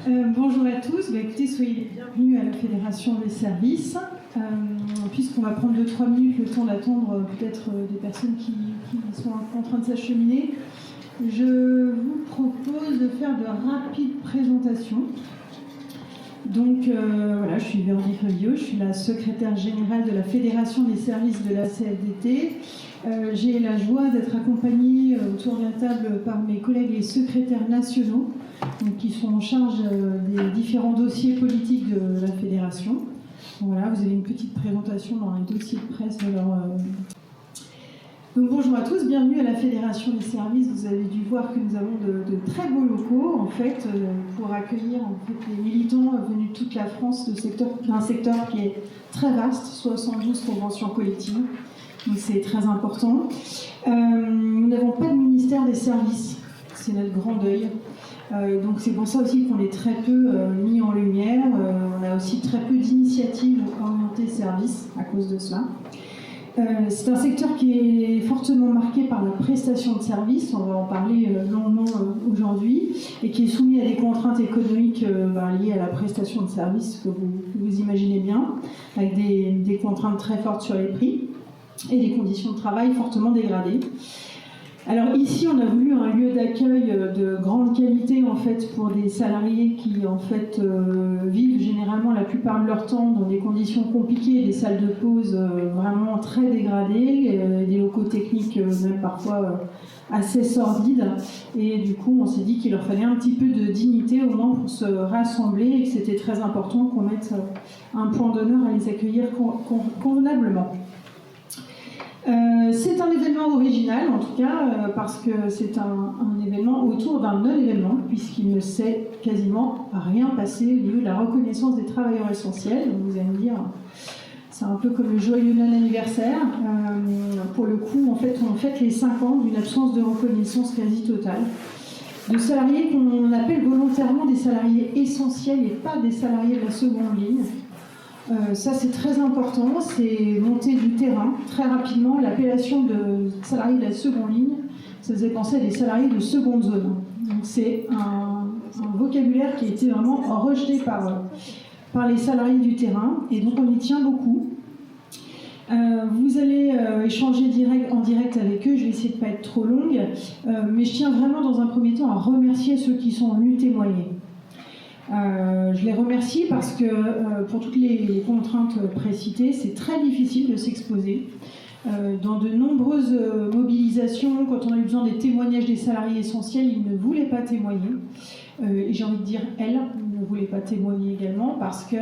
Bonjour à tous, écoutez, soyez les bienvenus à la Fédération des services. Puisqu'on va prendre 2-3 minutes le temps d'attendre peut-être des personnes qui sont en train de s'acheminer, je vous propose de faire de rapides présentations. Donc voilà, je suis Véronique Revillot, je suis la secrétaire générale de la Fédération des services de la CFDT. J'ai la joie d'être accompagnée autour de la table par mes collègues les secrétaires nationaux, donc, qui sont en charge des différents dossiers politiques de la Fédération. Voilà, vous avez une petite présentation dans les dossiers de presse de leur... Donc bonjour à tous, bienvenue à la Fédération des services. Vous avez dû voir que nous avons de très beaux locaux en fait, pour accueillir les militants venus de toute la France d'un secteur qui est très vaste, 72 conventions collectives. Donc c'est très important. Nous n'avons pas de ministère des services, c'est notre grand deuil. Donc c'est pour ça aussi qu'on est très peu mis en lumière. On a aussi très peu d'initiatives orientées services à cause de cela. C'est un secteur qui est fortement marqué par la prestation de services, on va en parler longuement aujourd'hui, et qui est soumis à des contraintes économiques liées à la prestation de services que vous imaginez bien, avec des contraintes très fortes sur les prix et des conditions de travail fortement dégradées. Alors ici, on a voulu un lieu d'accueil de grande qualité en fait pour des salariés qui en fait vivent généralement la plupart de leur temps dans des conditions compliquées, des salles de pause vraiment très dégradées, des locaux techniques même parfois assez sordides. Et du coup, on s'est dit qu'il leur fallait un petit peu de dignité au moins pour se rassembler et que c'était très important qu'on mette un point d'honneur à les accueillir convenablement. C'est un événement original, en tout cas, parce que c'est un événement autour d'un non-événement, puisqu'il ne s'est quasiment rien passé au niveau de la reconnaissance des travailleurs essentiels. Donc vous allez me dire, c'est un peu comme le joyeux non-anniversaire. Pour le coup, en fait, on fête les 5 ans d'une absence de reconnaissance quasi totale de salariés qu'on appelle volontairement des salariés essentiels et pas des salariés de la seconde ligne. Ça c'est très important, c'est monter du terrain très rapidement. L'appellation de salariés de la seconde ligne, ça faisait penser à des salariés de seconde zone. Donc c'est un vocabulaire qui a été vraiment rejeté par les salariés du terrain, et donc on y tient beaucoup. Vous allez échanger en direct avec eux, je vais essayer de ne pas être trop longue, mais je tiens vraiment dans un premier temps à remercier ceux qui sont venus témoigner. Je les remercie parce que pour toutes les contraintes précitées, c'est très difficile de s'exposer. Dans de nombreuses mobilisations, quand on a eu besoin des témoignages des salariés essentiels, ils ne voulaient pas témoigner. Et j'ai envie de dire, elles ne voulaient pas témoigner également parce que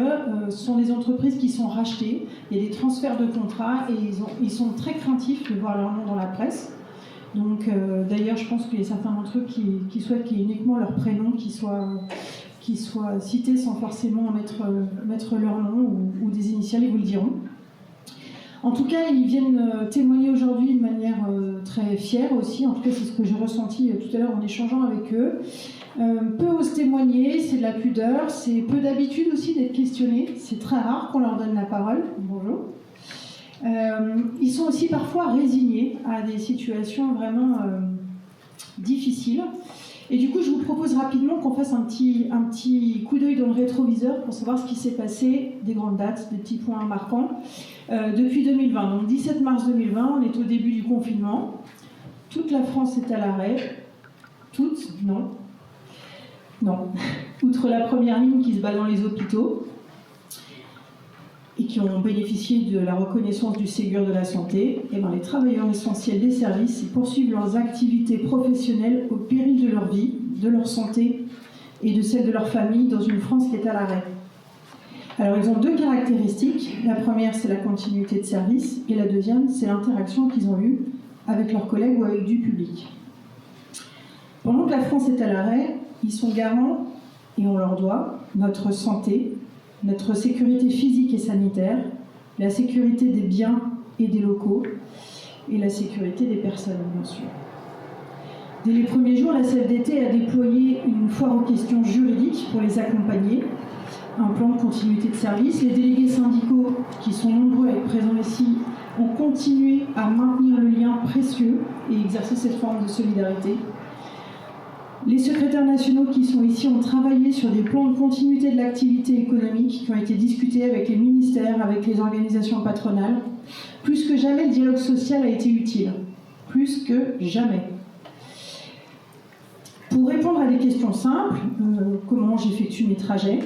ce sont des entreprises qui sont rachetées, il y a des transferts de contrats et ils sont très craintifs de voir leur nom dans la presse. Donc d'ailleurs, je pense qu'il y a certains d'entre eux qui souhaitent qu'il y ait uniquement leur prénom qui soient cités sans forcément mettre leur nom ou des initiales, ils vous le diront. En tout cas, ils viennent témoigner aujourd'hui de manière très fière aussi, en tout cas c'est ce que j'ai ressenti tout à l'heure en échangeant avec eux. Peu osent témoigner, c'est de la pudeur, c'est peu d'habitude aussi d'être questionnés, c'est très rare qu'on leur donne la parole. Bonjour. Ils sont aussi parfois résignés à des situations vraiment difficiles. Et du coup, je vous propose rapidement qu'on fasse un petit coup d'œil dans le rétroviseur pour savoir ce qui s'est passé, des grandes dates, des petits points marquants, depuis 2020. Donc 17 mars 2020, on est au début du confinement. Toute la France est à l'arrêt. Toute, non. Non. Outre la première ligne qui se bat dans les hôpitaux et qui ont bénéficié de la reconnaissance du Ségur de la santé, et les travailleurs essentiels des services poursuivent leurs activités professionnelles au péril de leur vie, de leur santé et de celle de leur famille dans une France qui est à l'arrêt. Alors ils ont 2 caractéristiques. La première, c'est la continuité de service, et la deuxième, c'est l'interaction qu'ils ont eue avec leurs collègues ou avec du public. Pendant que la France est à l'arrêt, ils sont garants, et on leur doit, notre santé, notre sécurité physique et sanitaire, la sécurité des biens et des locaux, et la sécurité des personnes, bien sûr. Dès les premiers jours, la CFDT a déployé une foire aux questions juridiques pour les accompagner, un plan de continuité de service. Les délégués syndicaux, qui sont nombreux à être présents ici, ont continué à maintenir le lien précieux et exercer cette forme de solidarité. Les secrétaires nationaux qui sont ici ont travaillé sur des plans de continuité de l'activité économique qui ont été discutés avec les ministères, avec les organisations patronales. Plus que jamais, le dialogue social a été utile. Plus que jamais. Pour répondre à des questions simples, comment j'effectue mes trajets,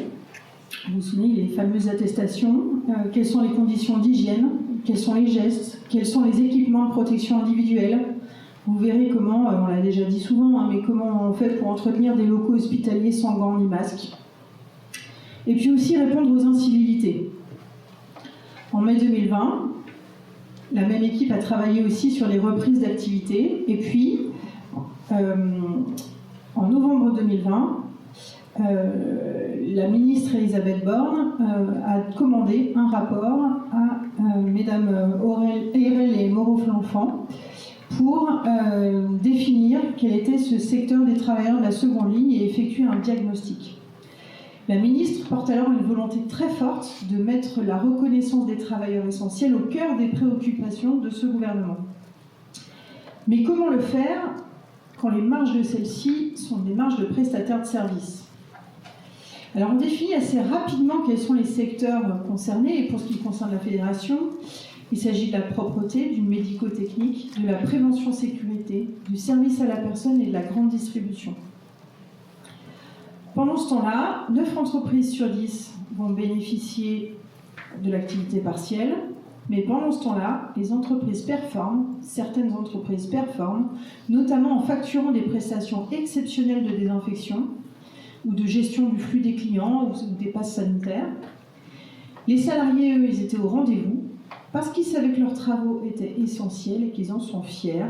vous vous souvenez, les fameuses attestations, quelles sont les conditions d'hygiène, quels sont les gestes, quels sont les équipements de protection individuelle. Vous verrez comment, on l'a déjà dit souvent, mais comment on fait pour entretenir des locaux hospitaliers sans gants ni masques. Et puis aussi répondre aux incivilités. En mai 2020, la même équipe a travaillé aussi sur les reprises d'activité. Et puis, en novembre 2020, la ministre Elisabeth Borne a commandé un rapport à mesdames Ayrel et Moreau-Flanfan pour définir quel était ce secteur des travailleurs de la seconde ligne et effectuer un diagnostic. La ministre porte alors une volonté très forte de mettre la reconnaissance des travailleurs essentiels au cœur des préoccupations de ce gouvernement. Mais comment le faire quand les marges de celles-ci sont des marges de prestataires de services? Alors on définit assez rapidement quels sont les secteurs concernés, et pour ce qui concerne la fédération, il s'agit de la propreté, du médico-technique, de la prévention-sécurité, du service à la personne et de la grande distribution. Pendant ce temps-là, 9 entreprises sur 10 vont bénéficier de l'activité partielle, mais pendant ce temps-là, les entreprises performent, certaines entreprises performent, notamment en facturant des prestations exceptionnelles de désinfection ou de gestion du flux des clients ou des passes sanitaires. Les salariés, eux, ils étaient au rendez-vous parce qu'ils savaient que leurs travaux étaient essentiels et qu'ils en sont fiers.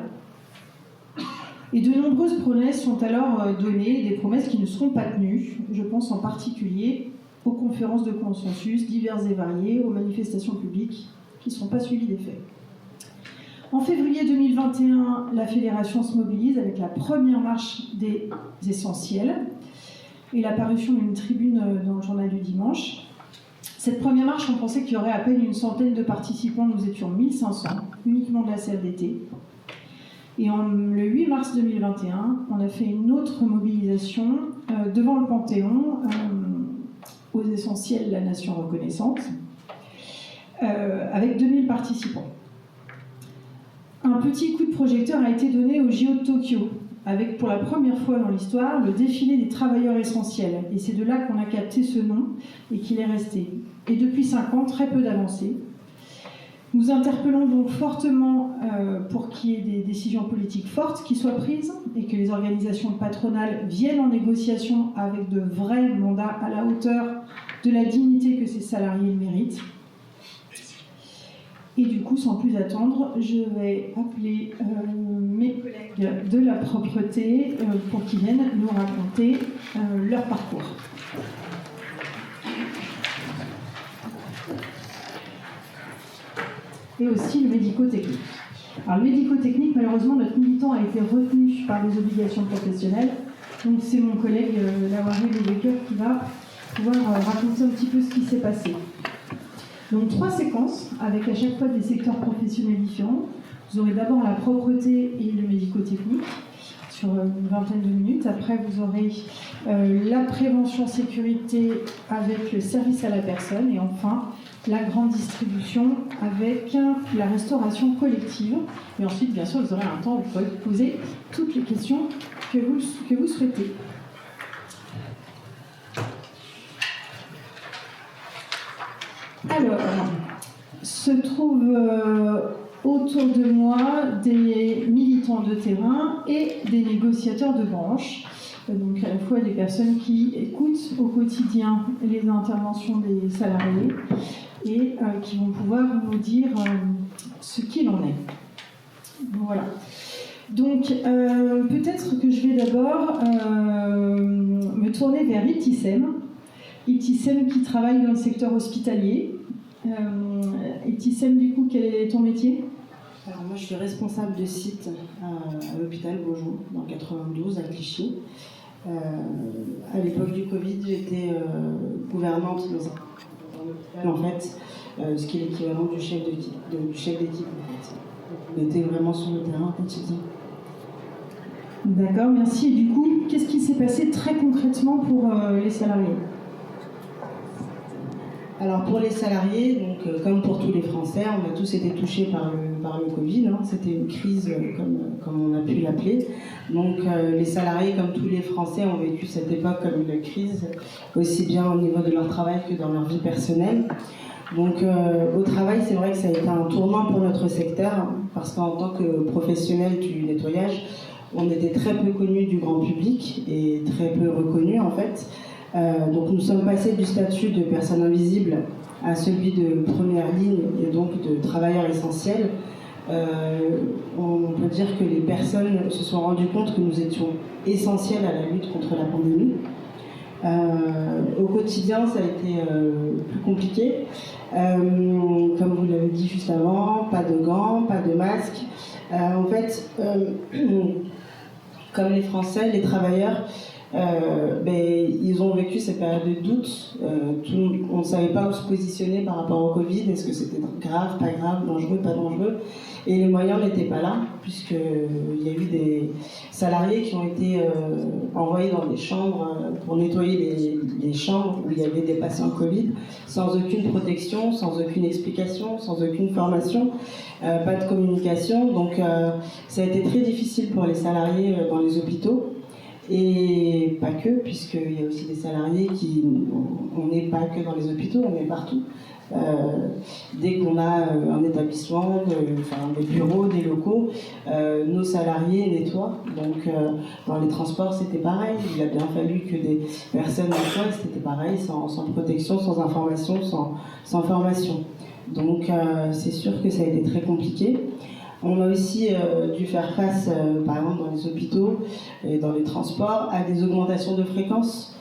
Et de nombreuses promesses sont alors données, des promesses qui ne seront pas tenues. Je pense en particulier aux conférences de consensus diverses et variées, aux manifestations publiques qui ne seront pas suivies des faits. En février 2021, la fédération se mobilise avec la première marche des essentiels et l'apparition d'une tribune dans le journal du dimanche. Cette première marche, on pensait qu'il y aurait à peine une centaine de participants. Nous étions 1500, uniquement de la CFDT. Et le 8 mars 2021, on a fait une autre mobilisation devant le Panthéon, aux essentiels La Nation reconnaissante, avec 2000 participants. Un petit coup de projecteur a été donné au JO de Tokyo, avec pour la première fois dans l'histoire le défilé des travailleurs essentiels. Et c'est de là qu'on a capté ce nom et qu'il est resté. Et depuis 5 ans, très peu d'avancées. Nous interpellons donc fortement pour qu'il y ait des décisions politiques fortes qui soient prises et que les organisations patronales viennent en négociation avec de vrais mandats à la hauteur de la dignité que ces salariés méritent. Et du coup, sans plus attendre, je vais appeler mes collègues de la propreté pour qu'ils viennent nous raconter leur parcours. Et aussi le médico-technique. Alors le médico-technique, malheureusement, notre militant a été retenu par des obligations professionnelles. Donc c'est mon collègue Lawari Lebecker qui va pouvoir raconter un petit peu ce qui s'est passé. Donc 3 séquences, avec à chaque fois des secteurs professionnels différents. Vous aurez d'abord la propreté et le médico-technique, sur une vingtaine de minutes. Après, vous aurez la prévention-sécurité avec le service à la personne. Et enfin, la grande distribution avec la restauration collective. Et ensuite, bien sûr, vous aurez un temps où vous pourrez poser toutes les questions que vous souhaitez. Alors, se trouvent autour de moi des militants de terrain et des négociateurs de branche. Donc à la fois des personnes qui écoutent au quotidien les interventions des salariés et qui vont pouvoir nous dire ce qu'il en est. Voilà. Donc peut-être que je vais d'abord me tourner vers Ibtissem. Ibtissem qui travaille dans le secteur hospitalier. Ibtissem, du coup, quel est ton métier ? Alors moi je suis responsable de site à l'hôpital Beaujon, dans le 92 à Clichy. À l'époque du Covid, j'étais gouvernante dans l'hôpital, en fait, ce qui est l'équivalent du chef d'équipe en fait. On était vraiment sur le terrain quotidien. D'accord, merci. Et du coup, qu'est-ce qui s'est passé très concrètement pour les salariés? Alors pour les salariés, donc, comme pour tous les Français, on a tous été touchés par le Covid. Hein. C'était une crise, comme on a pu l'appeler. Donc les salariés, comme tous les Français, ont vécu cette époque comme une crise, aussi bien au niveau de leur travail que dans leur vie personnelle. Donc au travail, c'est vrai que ça a été un tournant pour notre secteur, parce qu'en tant que professionnel du nettoyage, on était très peu connus du grand public et très peu reconnus en fait. Donc nous sommes passés du statut de personne invisible à celui de première ligne et donc de travailleurs essentiels. On peut dire que les personnes se sont rendues compte que nous étions essentiels à la lutte contre la pandémie. Au quotidien, ça a été plus compliqué. Comme vous l'avez dit juste avant, pas de gants, pas de masques. En fait, comme les Français, les travailleurs, ils ont vécu cette période de doute. On ne savait pas où se positionner par rapport au Covid. Est-ce que c'était grave, pas grave, dangereux, pas dangereux? Et les moyens n'étaient pas là, puisqu'il y a eu des salariés qui ont été envoyés dans des chambres pour nettoyer les chambres où il y avait des patients Covid, sans aucune protection, sans aucune explication, sans aucune formation, pas de communication. Donc ça a été très difficile pour les salariés dans les hôpitaux. Et pas que, puisqu'il y a aussi des salariés on n'est pas que dans les hôpitaux, on est partout. Dès qu'on a un établissement, des bureaux, des locaux, nos salariés nettoient. Donc dans les transports, c'était pareil. Il a bien fallu que des personnes nettoient, c'était pareil, sans protection, sans information, sans formation. Donc c'est sûr que ça a été très compliqué. On a aussi dû faire face, par exemple dans les hôpitaux et dans les transports, à des augmentations de fréquences.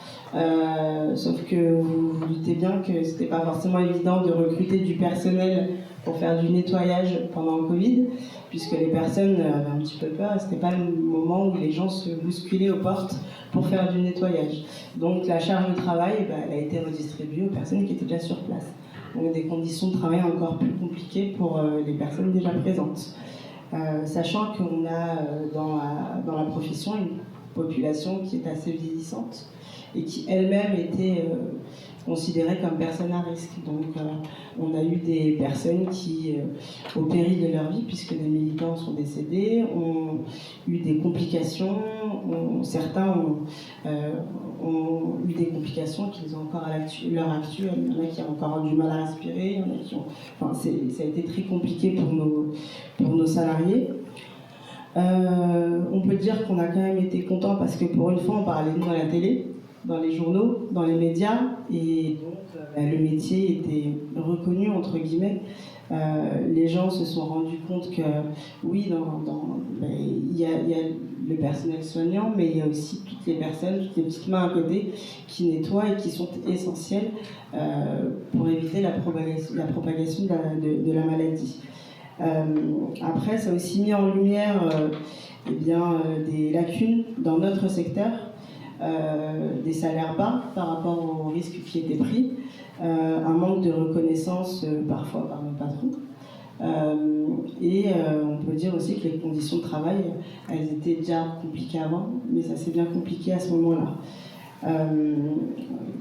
Sauf que vous vous doutez bien que c'était pas forcément évident de recruter du personnel pour faire du nettoyage pendant le Covid, puisque les personnes avaient un petit peu peur et c'était pas le moment où les gens se bousculaient aux portes pour faire du nettoyage. Donc la charge de travail, elle a été redistribuée aux personnes qui étaient déjà sur place. Donc des conditions de travail encore plus compliquées pour les personnes déjà présentes. Sachant qu'on a dans la profession une population qui est assez vieillissante et qui elle-même était considérée comme personne à risque. Donc on a eu des personnes qui, au péril de leur vie, puisque des militants sont décédés, ont eu des complications. Certains ont eu des complications qu'ils ont encore à l'heure actuelle. Il y en a qui ont encore du mal à respirer, il y en a qui ont... Enfin, ça a été très compliqué pour nos salariés. On peut dire qu'on a quand même été contents parce que pour une fois on parlait de nous à la télé, dans les journaux, dans les médias, et donc le métier était reconnu entre guillemets. Les gens se sont rendus compte que oui, il y a le personnel soignant, mais il y a aussi toutes les personnes, toutes les petites mains à côté qui nettoient et qui sont essentielles pour éviter la propagation de la maladie. Après, ça a aussi mis en lumière des lacunes dans notre secteur, des salaires bas par rapport aux risques qui étaient pris, un manque de reconnaissance parfois par nos patrons. On peut dire aussi que les conditions de travail, elles étaient déjà compliquées avant, mais ça s'est bien compliqué à ce moment-là.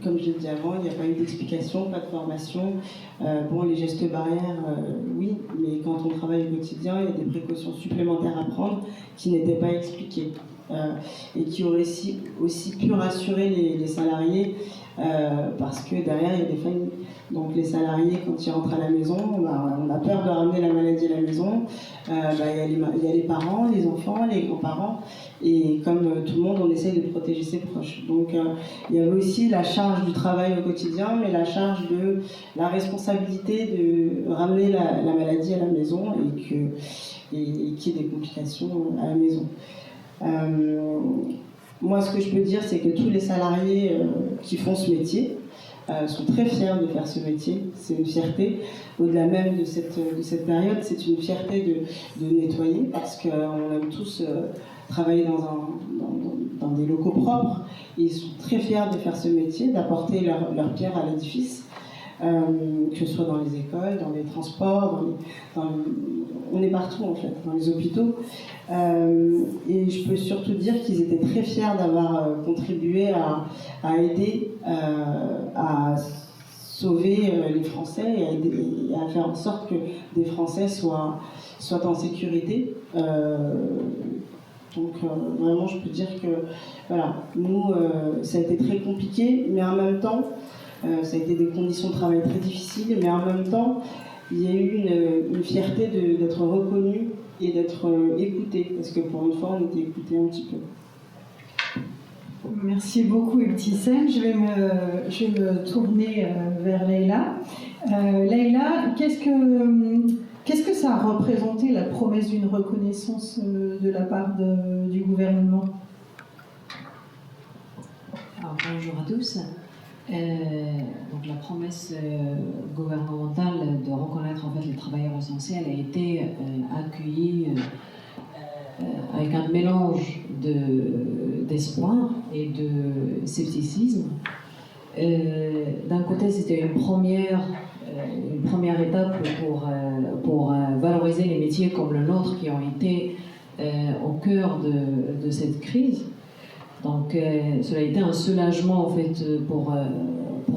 Comme je l'ai dit avant, il n'y a pas eu d'explication, pas de formation. Les gestes barrières, oui, mais quand on travaille au quotidien, il y a des précautions supplémentaires à prendre qui n'étaient pas expliquées et qui auraient aussi pu rassurer les salariés parce que derrière, il y a des familles. Donc les salariés, quand ils rentrent à la maison, on a peur de ramener la maladie à la maison. Il y a les parents, les enfants, les grands-parents. Et comme tout le monde, on essaye de protéger ses proches. Donc il y avait aussi la charge du travail au quotidien, mais la charge de la responsabilité de ramener la maladie à la maison et qu'il y ait des complications à la maison. Moi, ce que je peux dire, c'est que tous les salariés qui font ce métier sont très fiers de faire ce métier. C'est une fierté. Au-delà même de cette période, c'est une fierté de nettoyer parce qu'on aime tous travailler dans des locaux propres. Et ils sont très fiers de faire ce métier, d'apporter leur pierre à l'édifice. que ce soit dans les écoles, dans les transports, on est partout en fait, dans les hôpitaux. Et je peux surtout dire qu'ils étaient très fiers d'avoir contribué à aider à sauver les Français et à faire en sorte que des Français soient en sécurité. Donc vraiment, je peux dire que voilà, nous, ça a été très compliqué, mais en même temps, ça a été des conditions de travail très difficiles, mais en même temps, il y a eu une fierté d'être reconnu et d'être écouté, parce que pour une fois, on était écouté un petit peu. Merci beaucoup, Ibtissem. Je vais me tourner vers Leïla. Leïla, qu'est-ce que ça a représenté, la promesse d'une reconnaissance de la part du gouvernement? Alors, bonjour à tous. Donc, la promesse gouvernementale de reconnaître en fait les travailleurs essentiels a été accueillie avec un mélange d'espoir et de scepticisme. D'un côté, c'était une première étape pour valoriser les métiers comme le nôtre qui ont été au cœur de cette crise. Donc, cela a été un soulagement en fait pour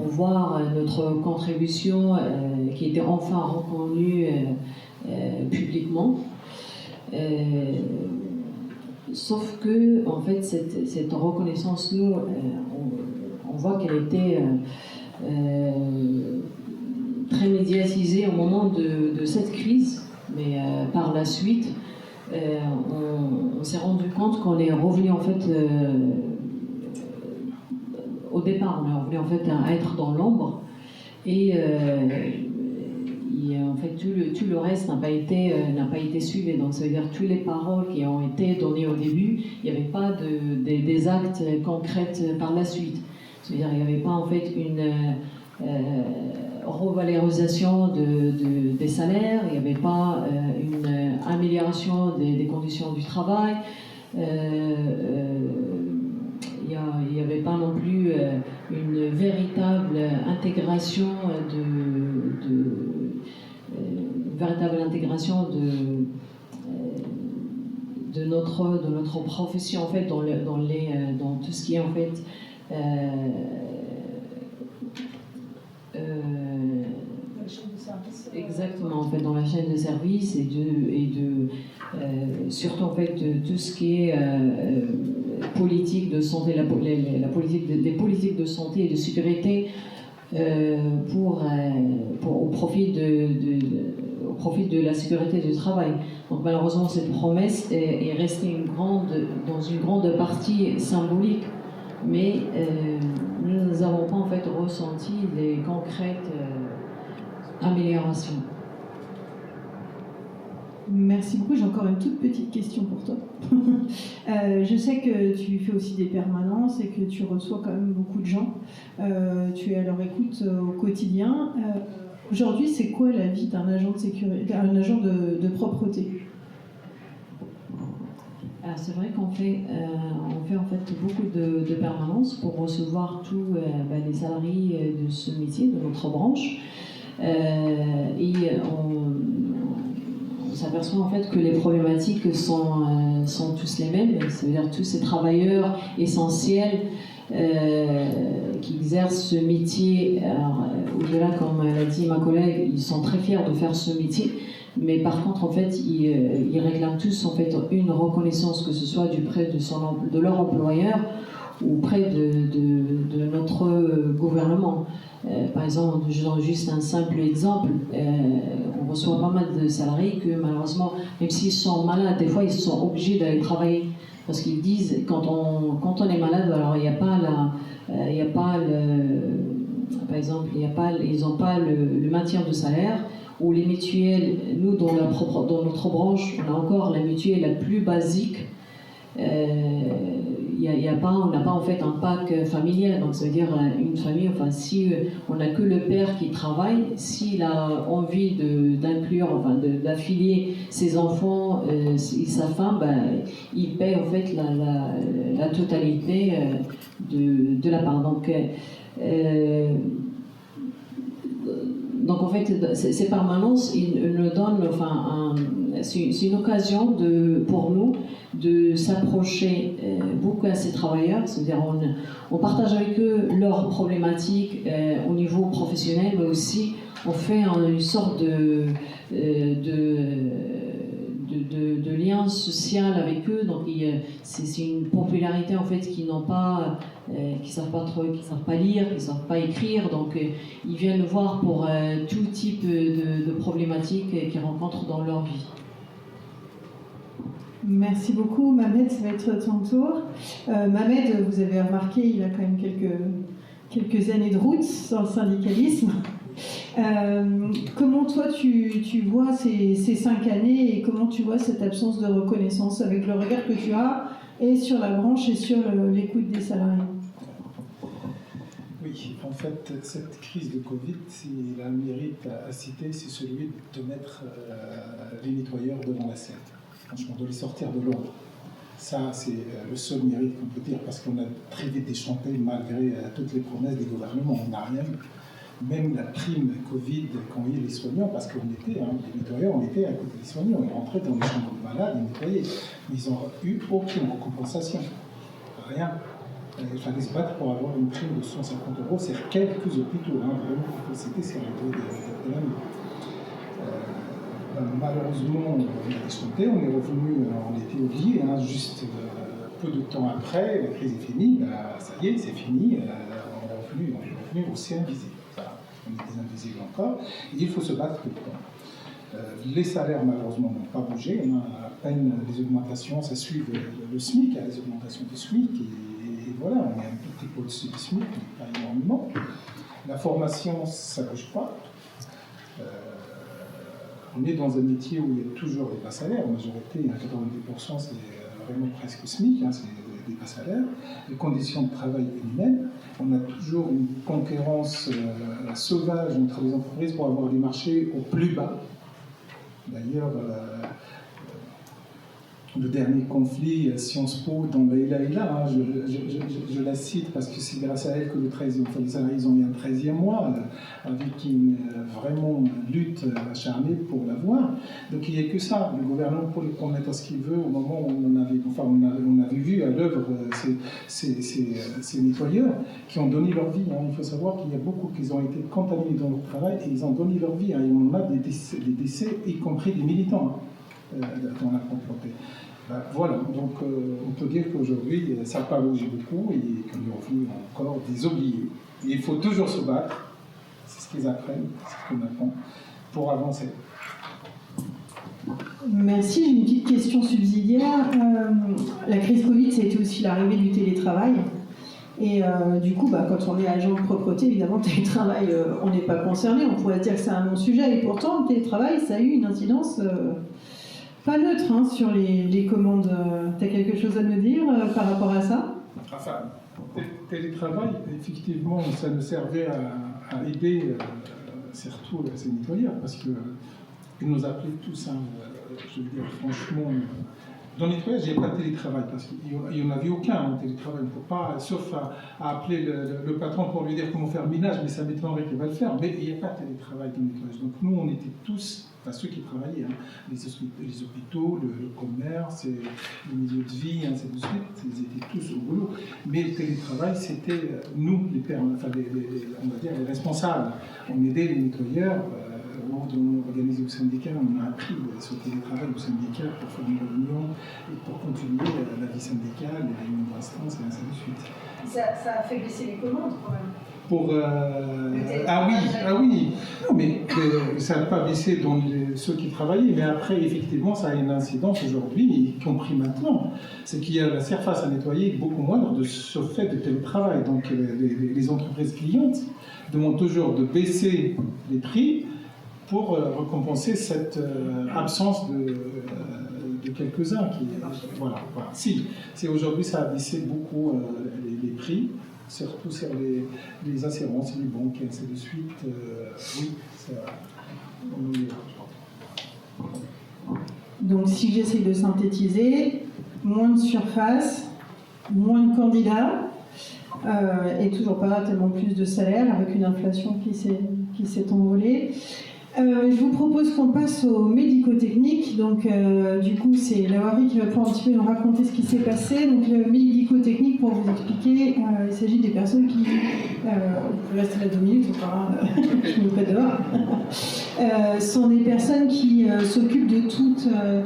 voir notre contribution qui était enfin reconnue publiquement. Sauf que, en fait, cette reconnaissance, nous, on voit qu'elle était très médiatisée au moment de cette crise, mais par la suite, on s'est rendu compte qu'on est revenu, en fait, au départ, on est revenu, en fait, à être dans l'ombre, et en fait, tout le reste n'a pas été suivi. Donc, ça veut dire que toutes les paroles qui ont été données au début, il n'y avait pas des actes concrets par la suite. Ça veut dire qu'il n'y avait pas en fait une revalorisation des salaires, il n'y avait pas une amélioration des conditions du travail, il n'y avait pas non plus une véritable intégration de notre profession en fait dans tout ce qui est en fait exactement en fait dans la chaîne de service et surtout en fait de tout ce qui est politique de santé, des politiques de santé et de sécurité au profit de la sécurité du travail. Donc malheureusement cette promesse est restée dans une grande partie symbolique, mais nous n'avons pas en fait ressenti des concrètes améliorations. Merci beaucoup. J'ai encore une toute petite question pour toi. Je sais que tu fais aussi des permanences et que tu reçois quand même beaucoup de gens. Tu es à leur écoute au quotidien. Aujourd'hui, c'est quoi la vie d'un agent de sécurité, d'un agent de propreté? Alors, c'est vrai qu'on fait en fait beaucoup de permanences pour recevoir tous les salariés de ce métier, de notre branche. Et on s'aperçoit en fait que les problématiques sont tous les mêmes, c'est-à-dire tous ces travailleurs essentiels qui exercent ce métier. Alors, au-delà, comme l'a dit ma collègue, ils sont très fiers de faire ce métier, mais par contre en fait ils réclament tous en fait une reconnaissance, que ce soit du près de leur employeur ou près de notre gouvernement. Par exemple, je donne juste un simple exemple, on reçoit pas mal de salariés que malheureusement, même s'ils sont malades, des fois ils sont obligés d'aller travailler parce qu'ils disent quand on est malade, alors il n'y a pas par exemple, ils n'ont pas le maintien de salaire ou les mutuelles. Nous, dans notre branche, on a encore la mutuelle la plus basique. On n'a pas en fait un pack familial, donc ça veut dire une famille, enfin si on n'a que le père qui travaille, s'il a envie d'affilier ses enfants et sa femme, il paye en fait la totalité de la part. Donc donc en fait, ces permanences, ils nous donnent, enfin, c'est une occasion pour nous de s'approcher beaucoup à ces travailleurs, c'est-à-dire on partage avec eux leurs problématiques au niveau professionnel, mais aussi on fait une sorte de lien social avec eux. Donc c'est une popularité en fait qui n'ont pas, qui savent pas lire, qui savent pas écrire. Donc ils viennent nous voir pour tout type de problématiques qu'ils rencontrent dans leur vie. Merci beaucoup, Mamed, ça va être ton tour. Mamed, vous avez remarqué, il a quand même quelques années de route dans le syndicalisme. Comment toi tu vois ces 5 années et comment tu vois cette absence de reconnaissance avec le regard que tu as et sur la branche et sur l'écoute des salariés? Oui, en fait, cette crise de Covid, s'il a un mérite à citer, c'est celui de mettre les nettoyeurs devant la scène. Franchement, de les sortir de l'ombre. Ça, c'est le seul mérite qu'on peut dire, parce qu'on a très vite déchanté malgré toutes les promesses des gouvernements. On n'a rien. Même la prime Covid qu'ont eu les soignants, parce qu'on était, les nettoyeurs, on était à côté des soignants, on rentrait dans les chambres de malades, ils nettoyaient. Mais ils n'ont eu aucune compensation. Rien. Il fallait se battre pour avoir une prime de 150 €, c'est quelques hôpitaux, vraiment, c'était sur le dos de la nuit. Malheureusement, on a déchanté, on est revenu, on était oublié, juste peu de temps après, la crise est finie, ça y est, c'est fini, on est revenu aussi invisible. On est invisible encore, et il faut se battre tout le temps. Les salaires, malheureusement, n'ont pas bougé, on a à peine les augmentations, ça suit le SMIC, il y a les augmentations du SMIC, et voilà, on est un petit peu au-dessus du SMIC, mais pas énormément. La formation, ça ne bouge pas. On est dans un métier où il y a toujours des bas salaires. La majorité, 90%, c'est vraiment presque SMIC, c'est des bas salaires. Les conditions de travail inhumaines. On a toujours une concurrence sauvage entre les entreprises pour avoir des marchés au plus bas. D'ailleurs, le dernier conflit, Sciences Po, dans Leïla, je la cite parce que c'est grâce à elle que les salariés ont eu un 13e mois, avec une vraiment lutte acharnée pour l'avoir. Donc il n'y a que ça. Le gouvernement peut le promettre ce qu'il veut au moment où on avait vu à l'œuvre ces nettoyeurs qui ont donné leur vie. Il faut savoir qu'il y a beaucoup qui ont été contaminés dans leur travail et ils ont donné leur vie. Et on a des décès, y compris des militants. Dans la propreté. Voilà, donc on peut dire qu'aujourd'hui, ça n'a pas bougé beaucoup et qu'on est revenu encore des oubliés. Et il faut toujours se battre, c'est ce qu'ils apprennent, c'est ce qu'on apprend, pour avancer. Merci, j'ai une petite question subsidiaire. La crise Covid, ça a été aussi l'arrivée du télétravail. Et du coup, quand on est agent de propreté, évidemment, le télétravail, on n'est pas concerné, on pourrait dire que c'est un non-sujet. Et pourtant, le télétravail, ça a eu une incidence pas neutre sur les commandes. Tu as quelque chose à nous dire par rapport à ça? Enfin, télétravail, effectivement, ça nous servait à aider surtout ces nettoyeurs, parce qu'ils nous appelaient tous, je veux dire, franchement. Dans le nettoyage, il n'y a pas de télétravail, parce qu'il n'y en avait aucun télétravail. On ne peut pas, sauf à appeler le patron pour lui dire comment faire le ménage, mais ça m'étonnerait qu'il va le faire. Mais il n'y a pas de télétravail dans le nettoyage. Donc nous, on était tous, ceux qui travaillaient, les hôpitaux, le commerce, le milieu de vie, ainsi de suite, ils étaient tous au boulot. Mais le télétravail, c'était nous, on va dire les responsables. On aidait les nettoyeurs. On organisé au syndicat, on a appris ce télétravail au syndicat pour faire une réunion et pour continuer la vie syndicale, les réunions d'instance et ainsi de suite. Ça a fait baisser les commandes quand même. Ah oui. Non, mais ça n'a pas baissé dans ceux qui travaillaient, mais après, effectivement, ça a une incidence aujourd'hui, y compris maintenant. C'est qu'il y a la surface à nettoyer beaucoup moindre de ce fait de télétravail. Donc les entreprises clientes demandent toujours de baisser les prix pour récompenser cette absence de quelques-uns. Voilà. Si aujourd'hui ça a baissé beaucoup les prix, surtout sur les assurances, les banques et ainsi de suite, oui, on y est. Donc si j'essaie de synthétiser, moins de surface, moins de candidats, et toujours pas tellement plus de salaire avec une inflation qui s'est qui s'est envolé. Je vous propose qu'on passe aux médico-techniques. Donc, du coup, c'est Lauri qui va pouvoir un petit peu nous raconter ce qui s'est passé. Donc, le médico-technique, pour vous expliquer, il s'agit des personnes qui... vous pouvez rester là 2 minutes, enfin, je ne me pas dehors. Sont des personnes qui s'occupent de tout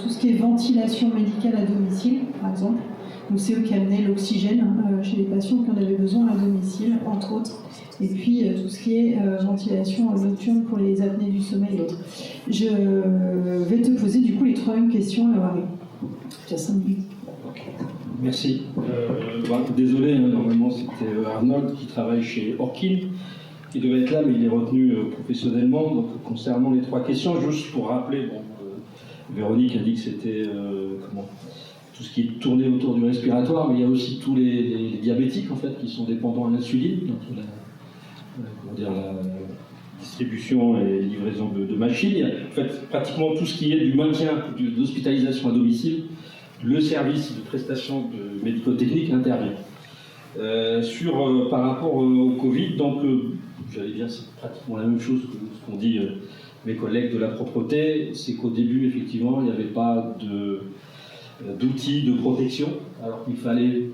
ce qui est ventilation médicale à domicile, par exemple. Donc, c'est eux qui amenaient l'oxygène chez les patients qui en avaient besoin à domicile, entre autres. Et puis tout ce qui est ventilation nocturne pour les apnées du sommeil et autres. Je vais te poser du coup les 3 mêmes questions, Lauri. Tu as 5 minutes. Merci. Désolé, normalement c'était Arnold qui travaille chez Orkin, qui devait être là, mais il est retenu professionnellement. Donc concernant les 3 questions, juste pour rappeler, Véronique a dit que c'était tout ce qui tournait autour du respiratoire, mais il y a aussi tous les diabétiques en fait qui sont dépendants à l'insuline. Donc la distribution et livraison de machines. En fait, pratiquement tout ce qui est du maintien d'hospitalisation à domicile, le service de prestation de médico-technique intervient. Par rapport au Covid, donc j'allais dire c'est pratiquement la même chose que ce qu'ont dit mes collègues de la propreté, c'est qu'au début effectivement il n'y avait pas d'outils de protection, alors qu'il fallait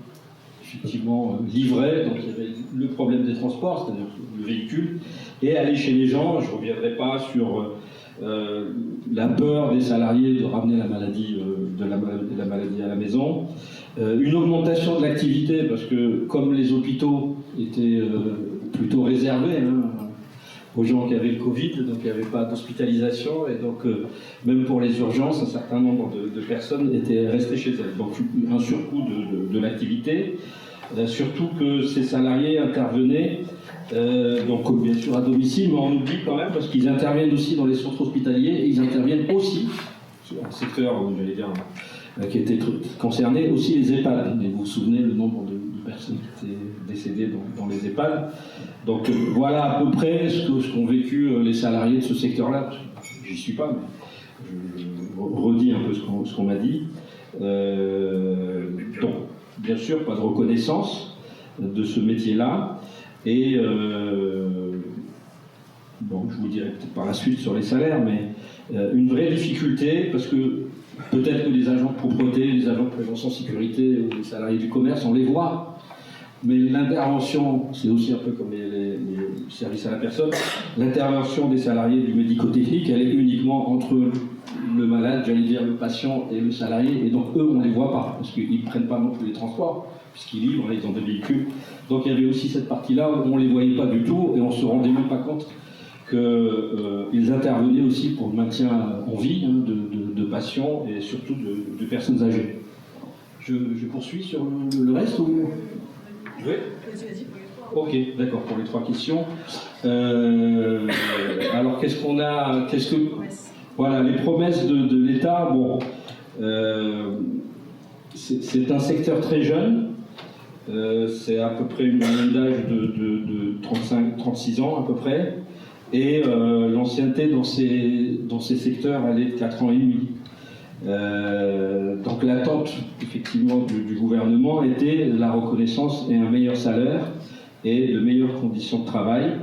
effectivement livrer, donc il y avait le problème des transports, c'est-à-dire le véhicule, et aller chez les gens. Je ne reviendrai pas sur la peur des salariés de ramener la maladie, la maladie à la maison, une augmentation de l'activité, parce que comme les hôpitaux étaient plutôt réservés aux gens qui avaient le Covid, donc il n'y avait pas d'hospitalisation, et donc même pour les urgences, un certain nombre de personnes étaient restées chez elles. Donc un surcoût de l'activité, surtout que ces salariés intervenaient, donc bien sûr à domicile, mais on oublie quand même, parce qu'ils interviennent aussi dans les centres hospitaliers, et ils interviennent aussi, un secteur, j'allais dire, qui était concerné, aussi les EHPAD. Et vous vous souvenez le nombre de personnes qui étaient décédées dans les EHPAD. Donc voilà à peu près ce qu'ont vécu les salariés de ce secteur-là. J'y suis pas, mais je redis un peu ce qu'on m'a dit. Donc, bien sûr, pas de reconnaissance de ce métier-là. Et je vous dirai peut-être par la suite sur les salaires, mais une vraie difficulté, parce que peut-être que les agents de propreté, les agents de prévention sécurité ou les salariés du commerce, on les voit. Mais l'intervention, c'est aussi un peu comme les services à la personne, l'intervention des salariés du médico-technique, elle est uniquement entre le malade, j'allais dire le patient et le salarié, et donc eux, on ne les voit pas, parce qu'ils ne prennent pas non plus les transports, puisqu'ils livrent, ils ont des véhicules. Donc il y avait aussi cette partie-là où on ne les voyait pas du tout, et on ne se rendait même pas compte qu'ils intervenaient aussi pour le maintien en vie de patients, et surtout de personnes âgées. Je poursuis sur le reste ou... Oui. Ok, d'accord, pour les 3 questions. Alors, qu'est-ce qu'on a... Voilà, les promesses de l'État, c'est un secteur très jeune. C'est à peu près une moyenne d'âge de 35-36 ans, à peu près. Et l'ancienneté dans ces secteurs, elle est de 4 ans et demi. Donc l'attente effectivement du gouvernement était la reconnaissance et un meilleur salaire et de meilleures conditions de travail.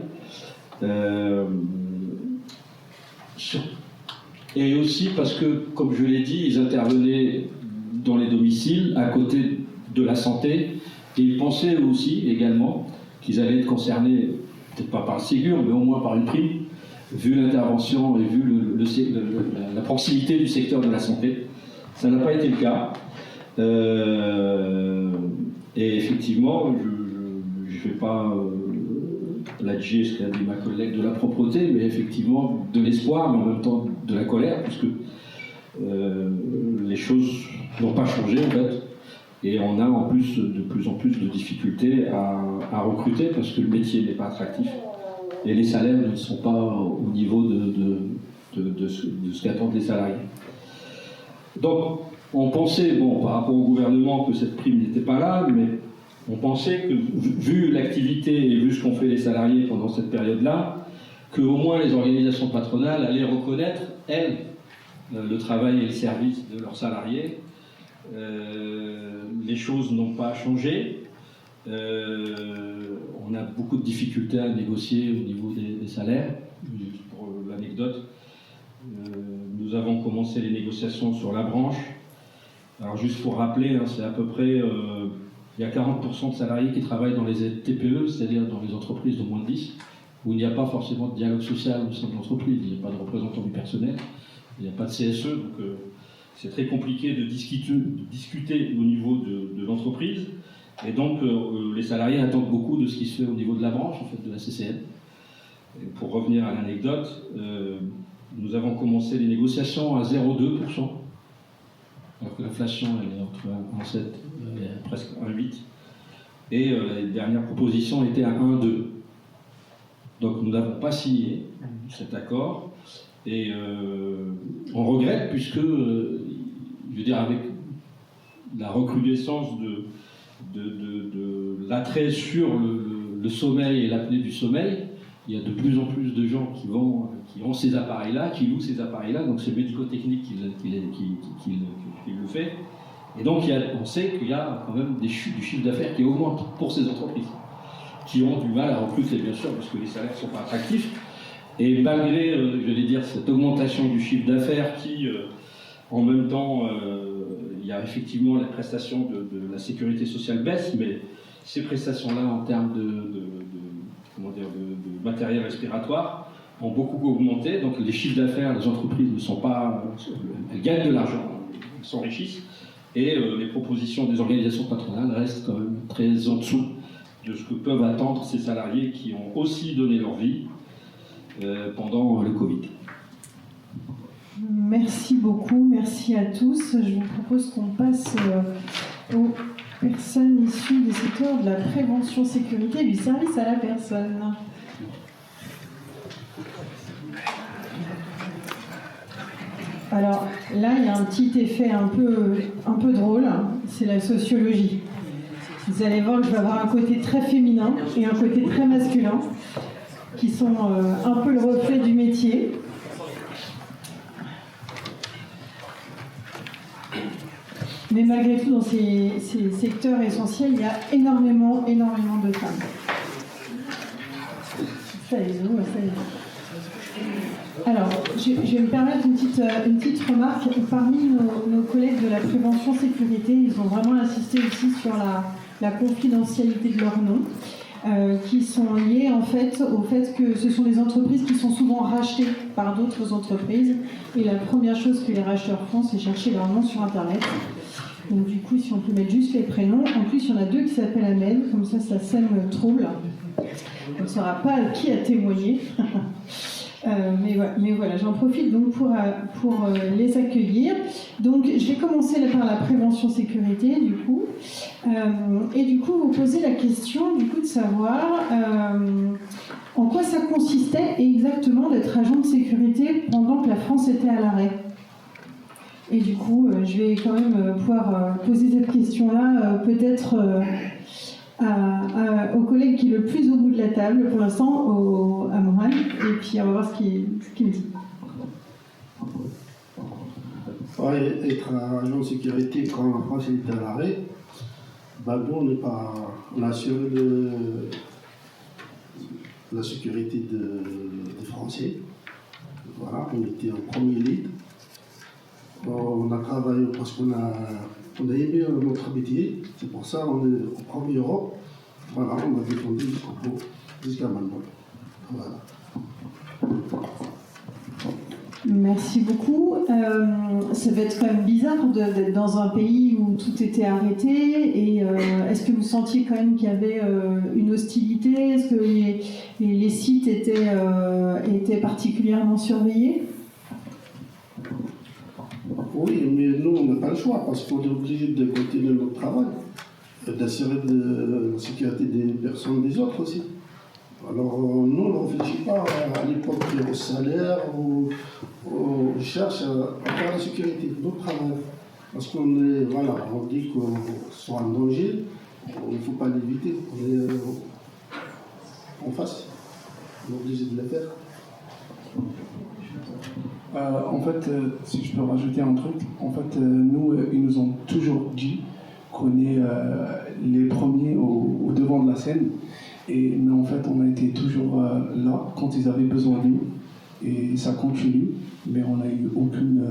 Et aussi parce que, comme je l'ai dit, ils intervenaient dans les domiciles à côté de la santé, et ils pensaient aussi également qu'ils allaient être concernés, peut-être pas par le Ségur, mais au moins par une prime, vu l'intervention et vu la proximité du secteur de la santé. Ça n'a pas été le cas. Et effectivement, je ne vais pas plagier ce qu'a dit ma collègue de la propreté, mais effectivement de l'espoir, mais en même temps de la colère, puisque les choses n'ont pas changé en fait. Et on a en plus de plus en plus de difficultés à recruter, parce que le métier n'est pas attractif. Et les salaires ne sont pas au niveau de ce qu'attendent les salariés. Donc, on pensait, par rapport au gouvernement, que cette prime n'était pas là, mais on pensait que, vu l'activité et vu ce qu'ont fait les salariés pendant cette période-là, qu'au moins les organisations patronales allaient reconnaître, elles, le travail et le service de leurs salariés. Les choses n'ont pas changé. On a beaucoup de difficultés à négocier au niveau des salaires. Pour l'anecdote, nous avons commencé les négociations sur la branche. Alors juste pour rappeler, c'est à peu près, il y a 40% de salariés qui travaillent dans les TPE, c'est-à-dire dans les entreprises de moins de 10, où il n'y a pas forcément de dialogue social au sein de l'entreprise, il n'y a pas de représentant du personnel, il n'y a pas de CSE, donc c'est très compliqué de discuter au niveau de l'entreprise. Et donc les salariés attendent beaucoup de ce qui se fait au niveau de la branche, en fait, de la CCN. Et pour revenir à l'anecdote, nous avons commencé les négociations à 0,2%. Alors que l'inflation elle est entre 1,7 et presque 1,8. Et la dernière proposition était à 1,2. Donc nous n'avons pas signé cet accord. Et on regrette puisque, je veux dire, avec la recrudescence de l'attrait sur le sommeil et l'apnée du sommeil, il y a de plus en plus de gens qui ont ces appareils-là, qui louent ces appareils-là, donc c'est Médico-Technique qui le fait. Et donc on sait qu'il y a quand même du chiffre d'affaires qui augmente pour ces entreprises, qui ont du mal à recruter, bien sûr, parce que les salaires ne sont pas attractifs. Et malgré, je vais dire, cette augmentation du chiffre d'affaires qui, en même temps, il y a effectivement les prestations de la sécurité sociale baissent, mais ces prestations-là, en termes de matériel respiratoire, ont beaucoup augmenté. Donc les chiffres d'affaires, les entreprises ne sont pas... Elles gagnent de l'argent, elles s'enrichissent. Et les propositions des organisations patronales restent quand même très en dessous de ce que peuvent attendre ces salariés qui ont aussi donné leur vie pendant le Covid. Merci beaucoup, merci à tous. Je vous propose qu'on passe aux personnes issues des secteurs de la prévention sécurité et du service à la personne. Alors là, il y a un petit effet un peu drôle, c'est la sociologie. Vous allez voir que je vais avoir un côté très féminin et un côté très masculin, qui sont un peu le reflet du métier. Mais malgré tout, dans ces secteurs essentiels, il y a énormément de femmes. Ça les ouvre, ça les ouvre. Alors, je vais me permettre une petite remarque. Parmi nos collègues de la prévention sécurité, ils ont vraiment insisté aussi sur la confidentialité de leurs noms, qui sont liés en fait au fait que ce sont des entreprises qui sont souvent rachetées par d'autres entreprises. Et la première chose que les racheteurs font, c'est chercher leur nom sur Internet. Donc du coup, si on peut mettre juste les prénoms. En plus, il y en a deux qui s'appellent Ahmed, comme ça sème le trouble. On ne saura pas qui a témoigné. Mais voilà, j'en profite donc pour les accueillir. Donc je vais commencer par la prévention sécurité du coup, et du coup vous poser la question du coup de savoir en quoi ça consistait exactement d'être agent de sécurité pendant que la France était à l'arrêt. Et du coup je vais quand même pouvoir poser cette question-là peut-être au collègue qui est le plus au bout de la table pour l'instant, à Mohan, et puis on va voir ce qu'il me dit. Être agent de sécurité quand la France est à l'arrêt, nous on assure la sécurité des Français. Voilà, on était en premier lead. On a travaillé parce qu'on a aimé notre métier, c'est pour ça qu'on est au premier rang. Voilà, on a défendu jusqu'à maintenant. Voilà. Merci beaucoup. Ça va être quand même bizarre d'être dans un pays où tout était arrêté. Et est-ce que vous sentiez quand même qu'il y avait une hostilité? Est-ce que les sites étaient particulièrement surveillés? Oui, mais nous, on n'a pas le choix parce qu'on est obligé de continuer notre travail, d'assurer la sécurité des personnes des autres aussi. Alors, nous, on ne réfléchit pas à l'époque au salaire ou on cherche à faire la sécurité de notre travail. Parce qu'on dit qu'on soit en danger, il ne faut pas l'éviter. On est en face, on est obligé de le faire. En fait, si je peux rajouter un truc, en fait, nous, ils nous ont toujours dit qu'on est les premiers aux la scène. Mais en fait, on a été toujours là quand ils avaient besoin de nous. Et ça continue, mais on n'a eu aucune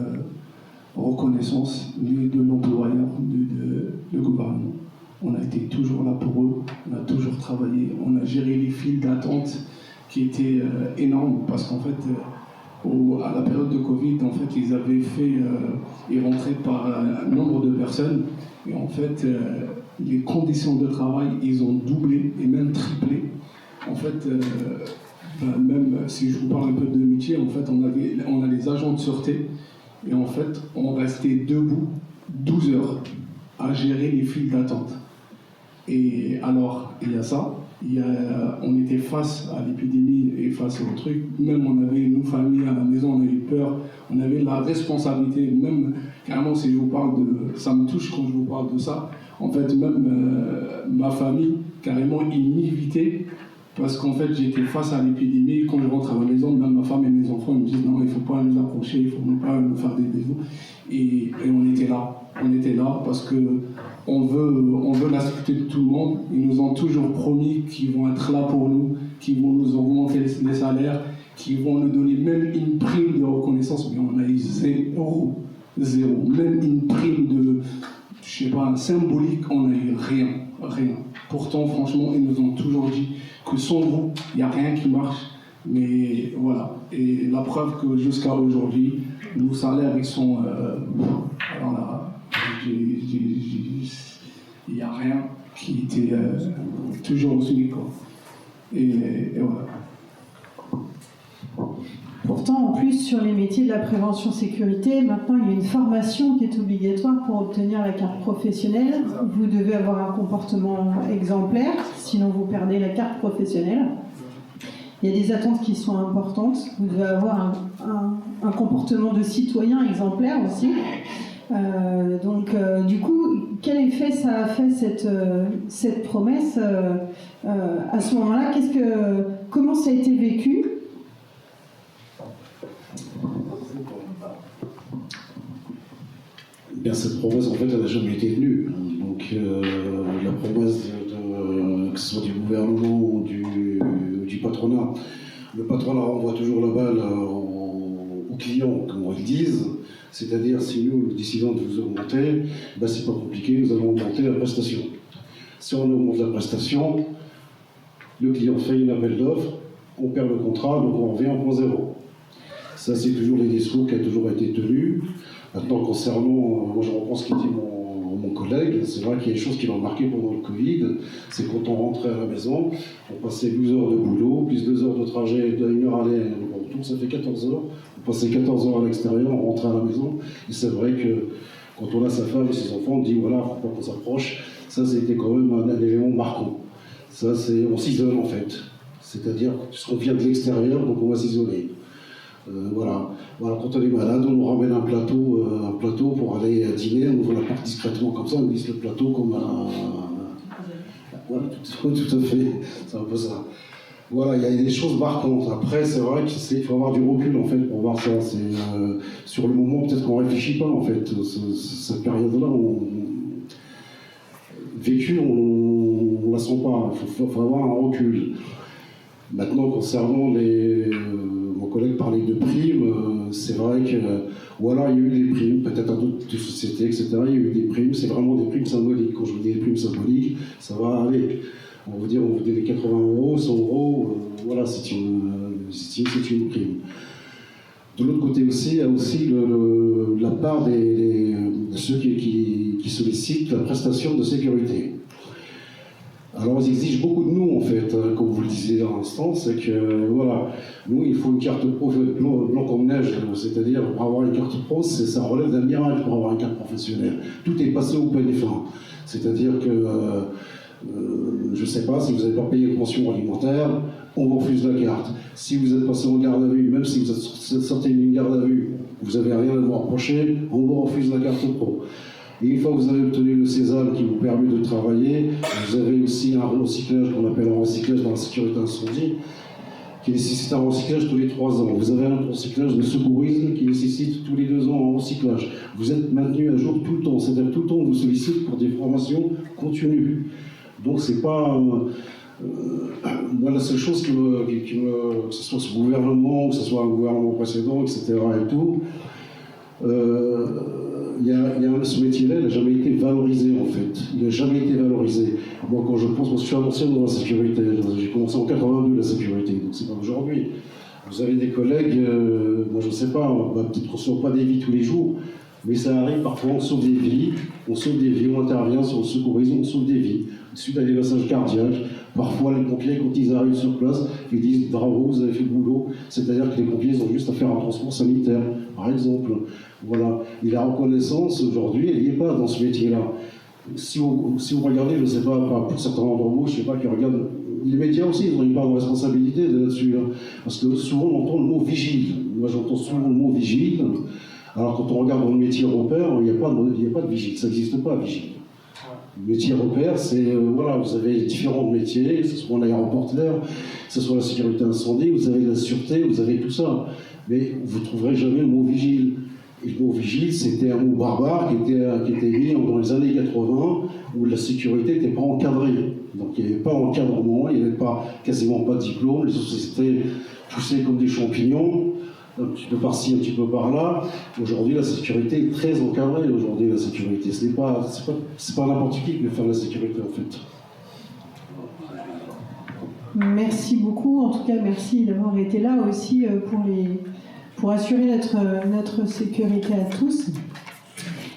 reconnaissance ni de l'employeur, ni du gouvernement. On a été toujours là pour eux, on a toujours travaillé, on a géré les files d'attente qui étaient énormes parce qu'en fait, à la période de Covid, en fait, ils rentraient par un nombre de personnes et en fait, les conditions de travail, ils ont doublé et même triplé. En fait, même si je vous parle un peu de métier, en fait, on a les agents de sûreté et en fait, on restait debout 12 heures à gérer les files d'attente. Et alors, il y a ça, on était face à l'épidémie et face au truc, même on avait nos familles à la maison, on avait peur, on avait la responsabilité, même carrément si je vous parle ça me touche quand je vous parle de ça, en fait même ma famille, carrément ils m'évitaient parce qu'en fait j'étais face à l'épidémie, quand je rentre à la maison, même ma femme et mes enfants ils me disent non, il ne faut pas nous approcher, il ne faut pas nous faire des bisous, et on était là parce que on veut la sécurité de tout le monde. Ils nous ont toujours promis qu'ils vont être là pour nous, qu'ils vont nous augmenter les salaires, qu'ils vont nous donner même une prime de reconnaissance, mais on a eu zéro. Même une prime de, je sais pas, symbolique, on n'a eu rien. Pourtant, franchement, ils nous ont toujours dit que sans vous, il n'y a rien qui marche. Mais voilà. Et la preuve que jusqu'à aujourd'hui, nos salaires, ils sont... alors là, il n'y a rien qui était toujours aussi, quoi. Et voilà. Pourtant, en plus, sur les métiers de la prévention sécurité, maintenant, il y a une formation qui est obligatoire pour obtenir la carte professionnelle. Vous devez avoir un comportement exemplaire, sinon vous perdez la carte professionnelle. Il y a des attentes qui sont importantes. Vous devez avoir un comportement de citoyen exemplaire aussi. Du coup, quel effet ça a fait cette promesse à ce moment-là? Comment ça a été vécu? Bien, cette promesse, en fait, elle n'a jamais été tenue. Donc, la promesse, que ce soit du gouvernement ou du patronat, le patronat renvoie toujours la balle aux clients, comme ils disent. C'est-à-dire, si nous décidons de vous augmenter, ben, c'est pas compliqué, nous allons augmenter la prestation. Si on augmente la prestation, le client fait une appel d'offres, on perd le contrat, donc on revient au point zéro. Ça, c'est toujours les discours qui ont toujours été tenus. Maintenant, concernant, moi je reprends ce qu'a dit mon collègue, c'est vrai qu'il y a des choses qui l'ont marqué pendant le Covid, c'est quand on rentrait à la maison, on passait 12 heures de boulot, plus 2 heures de trajet, d'1 heure aller, au retour, ça fait 14 heures. On passait 14 heures à l'extérieur, on rentrait à la maison, et c'est vrai que quand on a sa femme et ses enfants, on dit voilà, il ne faut pas qu'on s'approche, ça c'était quand même un élément marquant. Ça, on s'isole en fait, c'est-à-dire qu'on vient de l'extérieur, donc on va s'isoler. Voilà, quand on est malade, on nous ramène un plateau pour aller dîner, on ouvre la porte discrètement comme ça, on glisse le plateau comme un... Voilà, tout à fait, c'est un peu ça. Voilà, il y a des choses marquantes. Après, c'est vrai qu'il faut avoir du recul en fait pour voir ça. Sur le moment, peut-être qu'on ne réfléchit pas en fait. Cette période-là, vécue, on ne la sent pas. Il faut avoir un recul. Maintenant, concernant mon collègue parlait de primes, c'est vrai que voilà, il y a eu des primes, peut-être à d'autres sociétés, etc. Il y a eu des primes, c'est vraiment des primes symboliques. Quand je vous dis des primes symboliques, ça va aller. On va dire, on vous donne 80 €, 100 €, voilà, c'est une prime. De l'autre côté aussi, il y a aussi la part de ceux qui sollicitent la prestation de sécurité. Alors, ils exigent beaucoup de nous, en fait, comme vous le disiez à l'instant, c'est que, voilà, nous, il faut une carte pro blanc comme neige, c'est-à-dire, pour avoir une carte pro, ça relève d'un miracle pour avoir une carte professionnelle. Tout est passé au peigne fin. C'est-à-dire que, je ne sais pas, si vous n'avez pas payé de pension alimentaire, on vous refuse la carte. Si vous êtes passé en garde à vue, même si vous êtes sorti d'une garde à vue, vous n'avez rien à vous reprocher, on vous refuse la carte pro. Et une fois que vous avez obtenu le César qui vous permet de travailler, vous avez aussi un recyclage qu'on appelle un recyclage dans la sécurité incendie, qui nécessite un recyclage tous les 3 ans. Vous avez un recyclage de secourisme qui nécessite tous les 2 ans un recyclage. Vous êtes maintenu à jour tout le temps, c'est-à-dire tout le temps on vous sollicite pour des formations continues. Donc c'est pas... moi, la seule chose que ce soit ce gouvernement, que ce soit un gouvernement précédent, etc. et tout, ce métier-là, il n'a jamais été valorisé en fait. Il n'a jamais été valorisé. Moi, quand je pense, moi, je suis un ancien dans la sécurité. J'ai commencé en 82 la sécurité, donc c'est pas aujourd'hui. Vous avez des collègues, moi je ne sais pas, peut-être qu'on ne sauve pas des vies tous les jours, mais ça arrive parfois, on sauve des vies, on intervient sur le secourisme, on sauve des vies. Suite à des massages cardiaques, parfois les pompiers, quand ils arrivent sur place, ils disent bravo, vous avez fait le boulot. C'est-à-dire que les pompiers, ils ont juste à faire un transport sanitaire, par exemple. Voilà. Et la reconnaissance, aujourd'hui, elle n'y est pas dans ce métier-là. Si vous regardez, je ne sais pas, pour certains d'entre vous, je ne sais pas, qui regardent, les médias aussi, ils ont une part de responsabilité là-dessus. Hein. Parce que souvent, on entend le mot vigile. Moi, j'entends souvent le mot vigile. Alors, quand on regarde dans le métier repère, il n'y a pas de vigile. Ça n'existe pas, vigile. Le métier repère, c'est, voilà, vous avez différents métiers, que ce soit l'aéroporteur, que ce soit la sécurité incendie, vous avez la sûreté, vous avez tout ça. Mais vous ne trouverez jamais le mot vigile. Et le mot vigile, c'était un mot barbare qui était mis dans les années 80, où la sécurité n'était pas encadrée. Donc il n'y avait pas d'encadrement, il n'y avait quasiment pas de diplôme, les sociétés poussaient comme des champignons, un petit peu par-ci, un petit peu par-là. Aujourd'hui, la sécurité est très encadrée. Aujourd'hui, la sécurité, c'est pas n'importe qui peut faire la sécurité en fait. Merci beaucoup. En tout cas, merci d'avoir été là aussi pour assurer notre sécurité à tous.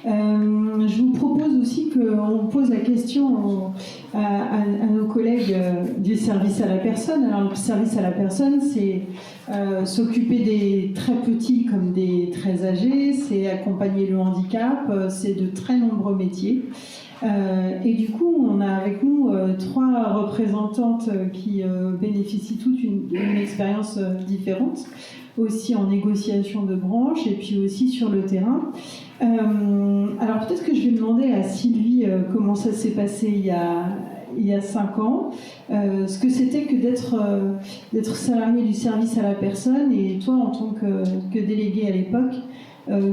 Je vous propose aussi qu'on pose la question à nos collègues du service à la personne. Alors, le service à la personne, c'est s'occuper des très petits comme des très âgés, c'est accompagner le handicap, c'est de très nombreux métiers. Et du coup, on a avec nous 3 représentantes qui bénéficient toutes d'une expérience différente, aussi en négociation de branche et puis aussi sur le terrain. Alors peut-être que je vais demander à Sylvie comment ça s'est passé il y a 5 ans, ce que c'était que d'être salarié du service à la personne, et toi en tant que délégué à l'époque,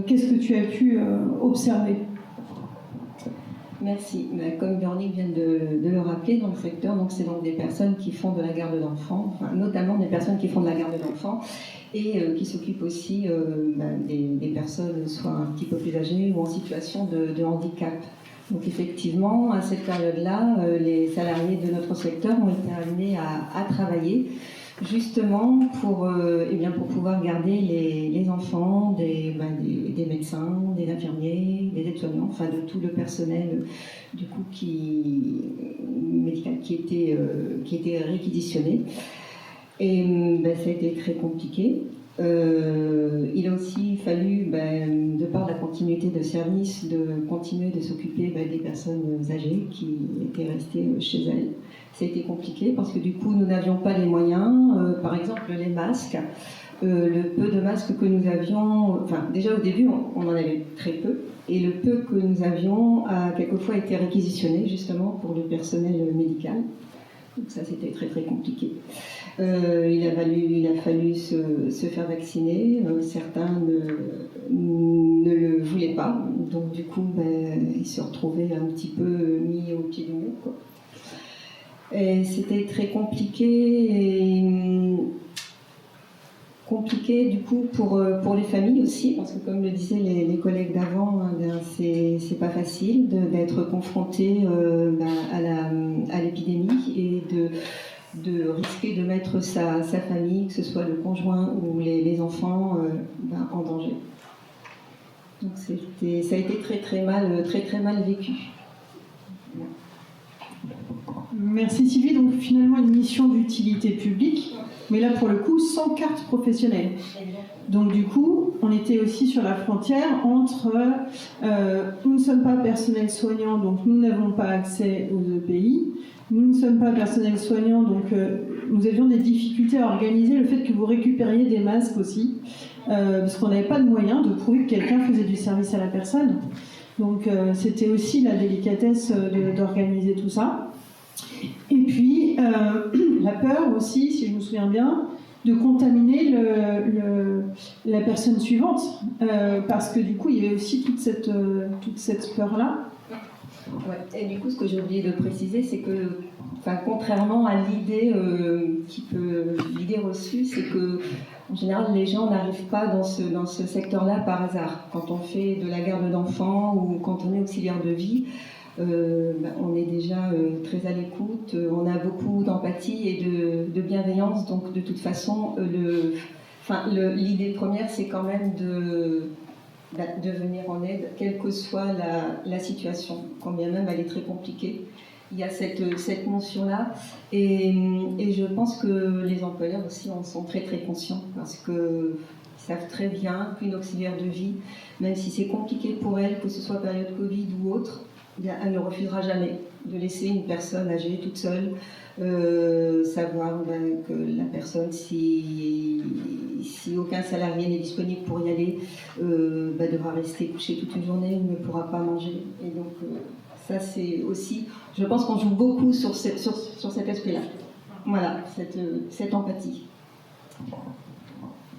qu'est-ce que tu as pu observer ? Merci. Comme Véronique vient de le rappeler, dans le secteur, donc c'est donc des personnes qui font de la garde d'enfants, enfin, notamment des personnes qui font de la garde d'enfants et qui s'occupent aussi des personnes soit un petit peu plus âgées ou en situation de handicap. Donc effectivement, à cette période-là, les salariés de notre secteur ont été amenés à travailler justement pour pouvoir garder les enfants des médecins, des infirmiers, des aides-soignants, enfin de tout le personnel du coup médical qui était réquisitionné. Et ça a été très compliqué. Il a aussi fallu, de par la continuité de service, de continuer de s'occuper des personnes âgées qui étaient restées chez elles. Ça a été compliqué parce que du coup, nous n'avions pas les moyens. Par exemple, les masques, le peu de masques que nous avions, enfin déjà au début, on en avait très peu. Et le peu que nous avions a quelquefois été réquisitionné justement pour le personnel médical. Donc ça, c'était très très compliqué. Il a fallu se faire vacciner. Certains ne le voulaient pas. Donc du coup, ils se retrouvaient un petit peu mis au pied du mur, quoi. Et c'était très compliqué, du coup pour les familles aussi, parce que comme le disaient les collègues d'avant, c'est pas facile d'être confronté à l'épidémie et de risquer de mettre sa famille, que ce soit le conjoint ou les enfants, en danger. Donc ça a été très très mal vécu. Merci Sylvie. Donc finalement une mission d'utilité publique, mais là pour le coup sans carte professionnelle. Donc du coup on était aussi sur la frontière entre nous ne sommes pas personnel soignant, donc nous n'avons pas accès aux EPI, nous ne sommes pas personnel soignant, donc nous avions des difficultés à organiser le fait que vous récupériez des masques aussi, parce qu'on n'avait pas de moyens de prouver que quelqu'un faisait du service à la personne. Donc c'était aussi la délicatesse d'organiser tout ça. Et puis, la peur aussi, si je me souviens bien, de contaminer la personne suivante, parce que du coup, il y avait aussi toute cette peur-là. Ouais. Et du coup, ce que j'ai oublié de préciser, c'est que, contrairement à l'idée l'idée reçue, c'est que en général, les gens n'arrivent pas dans ce secteur-là par hasard. Quand on fait de la garde d'enfants ou quand on est auxiliaire de vie, on est déjà très à l'écoute, on a beaucoup d'empathie et de bienveillance. Donc, de toute façon, l'idée première, c'est quand même de venir en aide, quelle que soit la situation, quand bien même elle est très compliquée. Il y a cette notion-là, et je pense que les employeurs aussi en sont très très conscients, parce qu'ils savent très bien qu'une auxiliaire de vie, même si c'est compliqué pour elle, que ce soit période Covid ou autre, elle ne refusera jamais de laisser une personne âgée toute seule, savoir que la personne, si aucun salarié n'est disponible pour y aller, devra rester couché toute une journée, il ne pourra pas manger. Et donc ça c'est aussi, je pense qu'on joue beaucoup sur cet aspect-là. Voilà, cette empathie.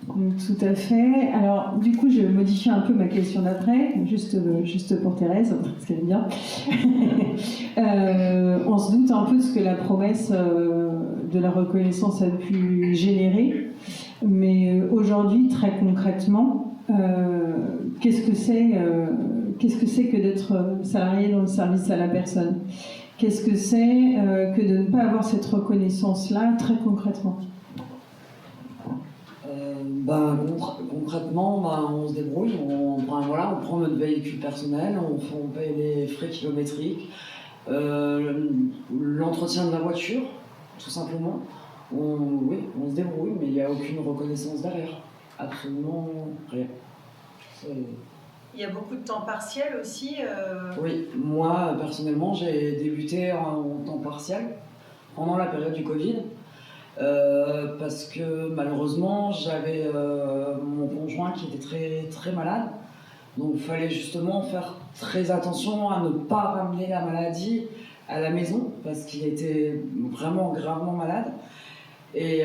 Tout à fait. Alors, du coup, je modifie un peu ma question d'après, juste pour Thérèse, parce qu'elle est bien. On se doute un peu de ce que la promesse de la reconnaissance a pu générer, mais aujourd'hui, très concrètement, qu'est-ce que c'est que d'être salarié dans le service à la personne? Qu'est-ce que c'est que de ne pas avoir cette reconnaissance-là, très concrètement? Concrètement, on se débrouille, on prend notre véhicule personnel, on paye les frais kilométriques, l'entretien de la voiture, tout simplement. On se débrouille, mais il n'y a aucune reconnaissance derrière. Absolument rien. Il y a beaucoup de temps partiel aussi. Oui, moi, personnellement, j'ai débuté en temps partiel pendant la période du Covid. Parce que malheureusement j'avais mon conjoint qui était très, très malade, donc il fallait justement faire très attention à ne pas ramener la maladie à la maison parce qu'il était vraiment gravement malade, et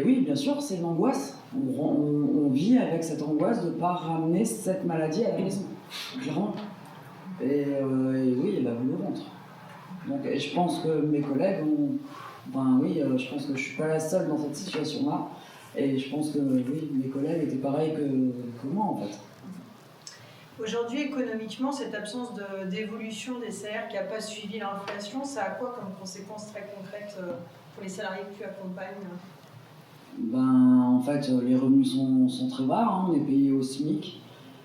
oui, bien sûr, c'est une angoisse, on vit avec cette angoisse de ne pas ramener cette maladie à la maison, clairement, et oui, il a voulu le ventre. Donc, et je pense que mes collègues ont... je pense que je ne suis pas la seule dans cette situation-là. Et je pense que oui, mes collègues étaient pareils que moi, en fait. Aujourd'hui, économiquement, cette absence d'évolution des salaires qui n'a pas suivi l'inflation, ça a quoi comme conséquences très concrètes pour les salariés que tu accompagnes? En fait, les revenus sont très bas, on est payé au SMIC.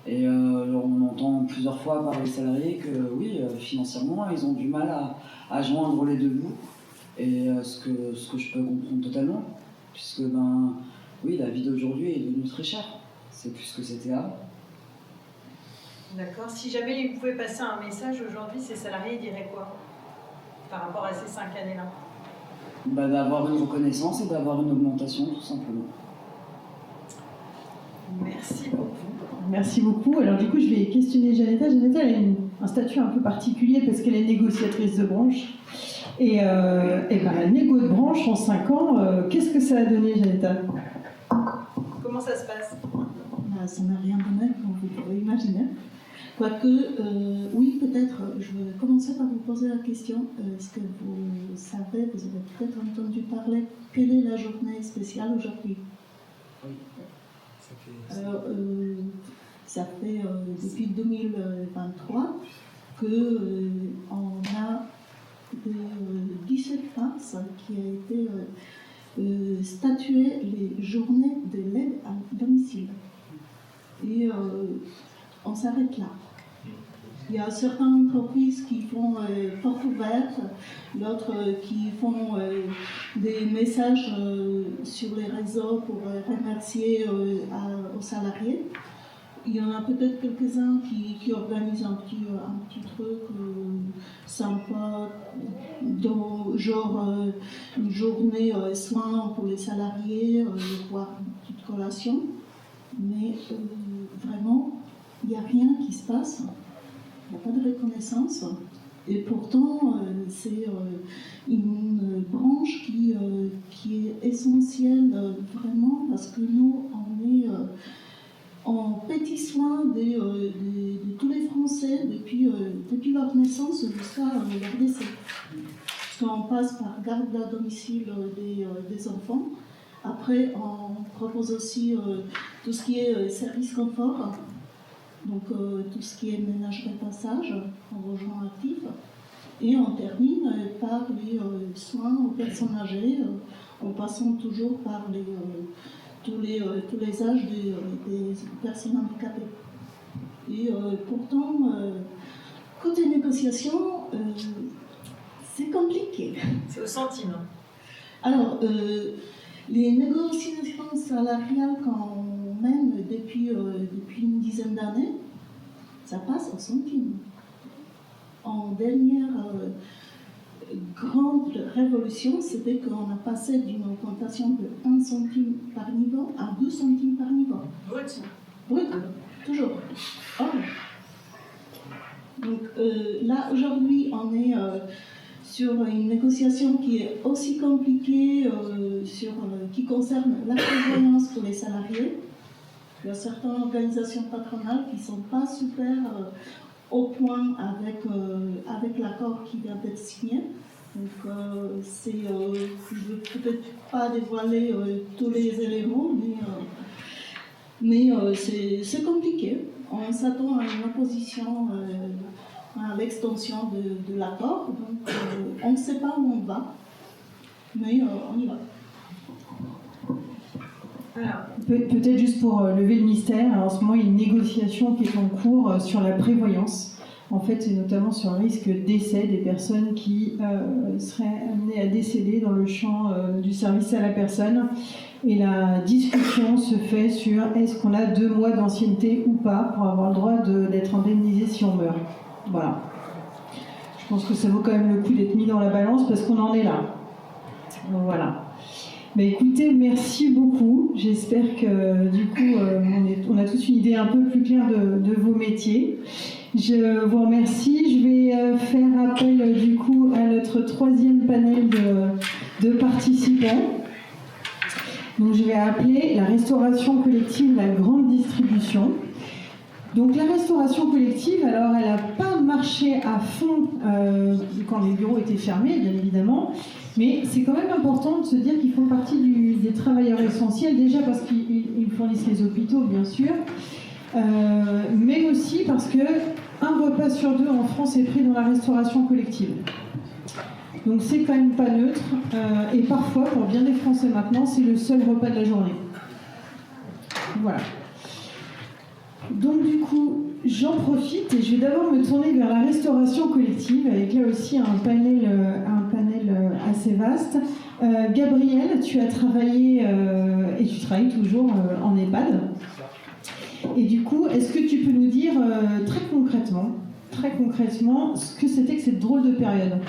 Et on entend plusieurs fois par les salariés que oui, financièrement, ils ont du mal à joindre les deux bouts. Et ce que je peux comprendre totalement, puisque oui, la vie d'aujourd'hui est devenue très chère. C'est plus ce que c'était avant. D'accord. Si jamais ils pouvaient passer un message aujourd'hui, ces salariés diraient quoi par rapport à ces 5 années-là? D'avoir une reconnaissance et d'avoir une augmentation, tout simplement. Merci beaucoup. Merci beaucoup. Alors du coup, je vais questionner Janetta. Janetta, elle a un statut un peu particulier parce qu'elle est négociatrice de branche. Et la négo de branche en 5 ans, qu'est-ce que ça a donné, Janetta? Comment ça se passe? Ça n'a rien donné, comme vous pouvez imaginer. Quoique, oui, peut-être, je vais commencer par vous poser la question. Est-ce que vous savez, vous avez peut-être entendu parler, quelle est la journée spéciale aujourd'hui? Oui. Ça fait depuis 2023 qu'on a 17 mars qui a été statué les journées de l'aide à domicile. Et on s'arrête là. Il y a certaines entreprises qui font porte ouverte, d'autres qui font des messages sur les réseaux pour remercier aux salariés. Il y en a peut-être quelques-uns qui organisent un petit truc sympa, genre une journée soin pour les salariés, voire une petite collation. Mais vraiment, il n'y a rien qui se passe. Il n'y a pas de reconnaissance. Et pourtant, c'est une branche qui est essentielle vraiment parce que nous, on est en petits soins de tous les Français depuis leur naissance jusqu'à leur décès. On passe par garde à domicile des enfants. Après, on propose aussi tout ce qui est service confort, donc tout ce qui est ménage et passage en logement actif. Et on termine par les soins aux personnes âgées, en passant toujours par tous les âges des personnes handicapées. Et pourtant, côté négociation, c'est compliqué. C'est au centime. Alors, les négociations salariales qu'on mène depuis une dizaine d'années, ça passe au centime. En dernière grande révolution, c'était qu'on a passé d'une augmentation de 1 centime par niveau à 2 centimes par niveau. Brut. Brut, toujours. Oh. Donc là, aujourd'hui, on est sur une négociation qui est aussi compliquée, qui concerne la prévoyance pour les salariés. Il y a certaines organisations patronales qui ne sont pas super au point avec l'accord qui vient d'être signé. Donc, je ne veux peut-être pas dévoiler tous les éléments, mais c'est compliqué. On s'attend à une opposition à l'extension de l'accord. Donc, on ne sait pas où on va, mais on y va. Peut-être juste pour lever le mystère, en ce moment il y a une négociation qui est en cours sur la prévoyance, en fait, et notamment sur le risque de décès des personnes qui seraient amenées à décéder dans le champ du service à la personne. Et la discussion se fait sur est-ce qu'on a 2 mois d'ancienneté ou pas pour avoir le droit d'être indemnisé si on meurt. Voilà. Je pense que ça vaut quand même le coup d'être mis dans la balance parce qu'on en est là. Donc, voilà. Mais écoutez, merci beaucoup. J'espère que du coup, on a tous une idée un peu plus claire de vos métiers. Je vous remercie. Je vais faire appel du coup à notre 3e panel de participants. Donc je vais appeler la restauration collective, la grande distribution. Donc la restauration collective, alors elle n'a pas marché à fond quand les bureaux étaient fermés, bien évidemment. Mais c'est quand même important de se dire qu'ils font partie des travailleurs essentiels, déjà parce qu'ils fournissent les hôpitaux, bien sûr, mais aussi parce qu'un repas sur 2 en France est pris dans la restauration collective. Donc c'est quand même pas neutre, et parfois, pour bien des Français maintenant, c'est le seul repas de la journée. Voilà. Donc du coup, j'en profite et je vais d'abord me tourner vers la restauration collective, avec là aussi un panel assez vaste. Gabriel, tu as travaillé et tu travailles toujours en EHPAD. Et du coup, est-ce que tu peux nous dire très concrètement, ce que c'était que cette drôle de période ?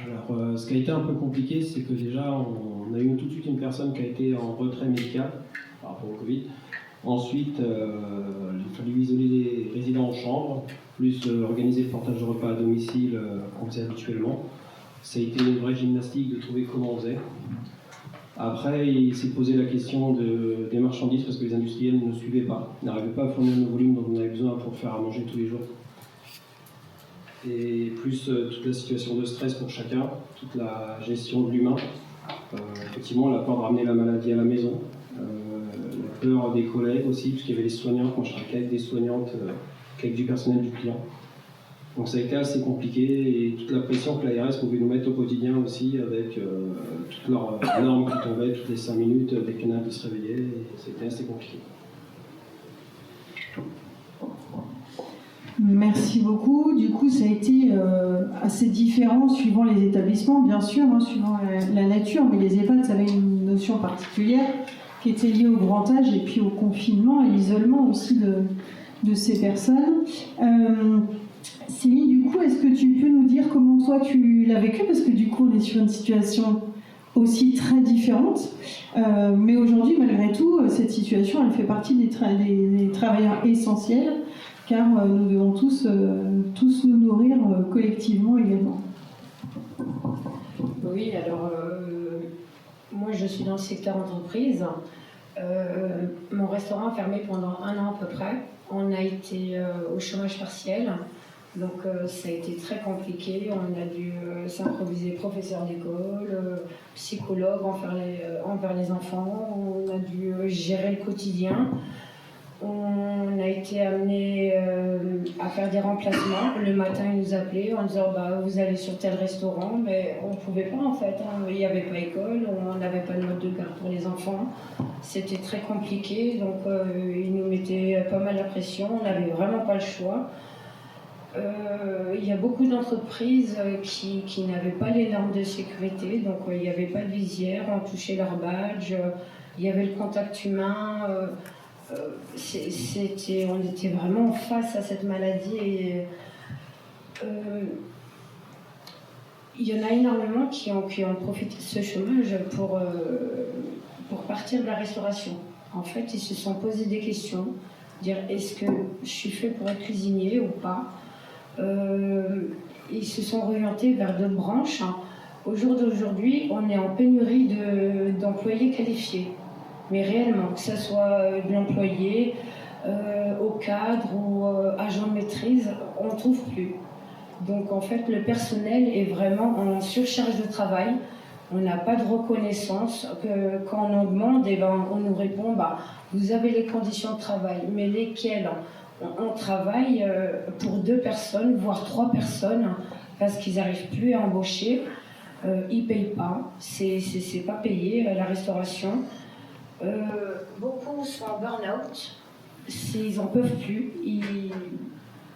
Alors, ce qui a été un peu compliqué, c'est que déjà, on a eu tout de suite une personne qui a été en retrait médical par rapport au Covid. Ensuite, il a fallu isoler les résidents en chambre, plus organiser le portage de repas à domicile qu'on faisait habituellement. Ça a été une vraie gymnastique de trouver comment on faisait. Après, il s'est posé la question des marchandises parce que les industriels ne suivaient pas, n'arrivaient pas à fournir nos volumes dont on avait besoin pour faire à manger tous les jours. Et plus toute la situation de stress pour chacun, toute la gestion de l'humain. Effectivement, la peur de ramener la maladie à la maison. La peur des collègues aussi, puisqu'il y avait les soignantes, moi je travaillais qu'avec des soignantes, qu'avec du personnel du client. Donc ça a été assez compliqué et toute la pression que l'ARS pouvait nous mettre au quotidien aussi avec toutes leurs normes qui tombaient toutes les 5 minutes dès qu'il y en a un qui se réveillait, et c'était assez compliqué. Merci beaucoup. Du coup, ça a été assez différent suivant les établissements, bien sûr, suivant la nature, mais les EHPAD, ça avait une notion particulière qui était liée au grand âge et puis au confinement et l'isolement aussi de ces personnes. Céline, du coup, est-ce que tu peux nous dire comment toi tu l'as vécu ? Parce que du coup, on est sur une situation aussi très différente. Mais aujourd'hui, malgré tout, cette situation, elle fait partie des travailleurs essentiels, car nous devons tous nous nourrir collectivement également. Oui, alors moi je suis dans le secteur entreprise. Mon restaurant a fermé pendant 1 an à peu près. On a été au chômage partiel, donc ça a été très compliqué. On a dû s'improviser professeur d'école, psychologue envers les enfants. On a dû gérer le quotidien. On a été amené à faire des remplacements. Le matin, ils nous appelaient en disant vous allez sur tel restaurant, mais on ne pouvait pas en fait. Il n'y avait pas école, on n'avait pas de mode de garde pour les enfants. C'était très compliqué, donc ils nous mettaient pas mal la pression. On n'avait vraiment pas le choix. Il y a beaucoup d'entreprises qui n'avaient pas les normes de sécurité, donc il n'y avait pas de visière, on touchait leur badge, il y avait le contact humain. On était vraiment face à cette maladie et il y en a énormément qui ont profité de ce chômage pour partir de la restauration. En fait, ils se sont posé des questions, dire est-ce que je suis fait pour être cuisinier ou pas. Ils se sont orientés vers d'autres branches. Au jour d'aujourd'hui, on est en pénurie d'employés qualifiés. Mais réellement, que ce soit de l'employé, au cadre ou agent de maîtrise, on ne trouve plus. Donc en fait, le personnel est vraiment en surcharge de travail. On n'a pas de reconnaissance. Quand on en demande, on nous répond vous avez les conditions de travail, mais lesquelles? On travaille pour 2 personnes, voire 3 personnes, parce qu'ils n'arrivent plus à embaucher. Ils ne payent pas, c'est pas payé, la restauration. Beaucoup sont en burn-out, ils n'en peuvent plus,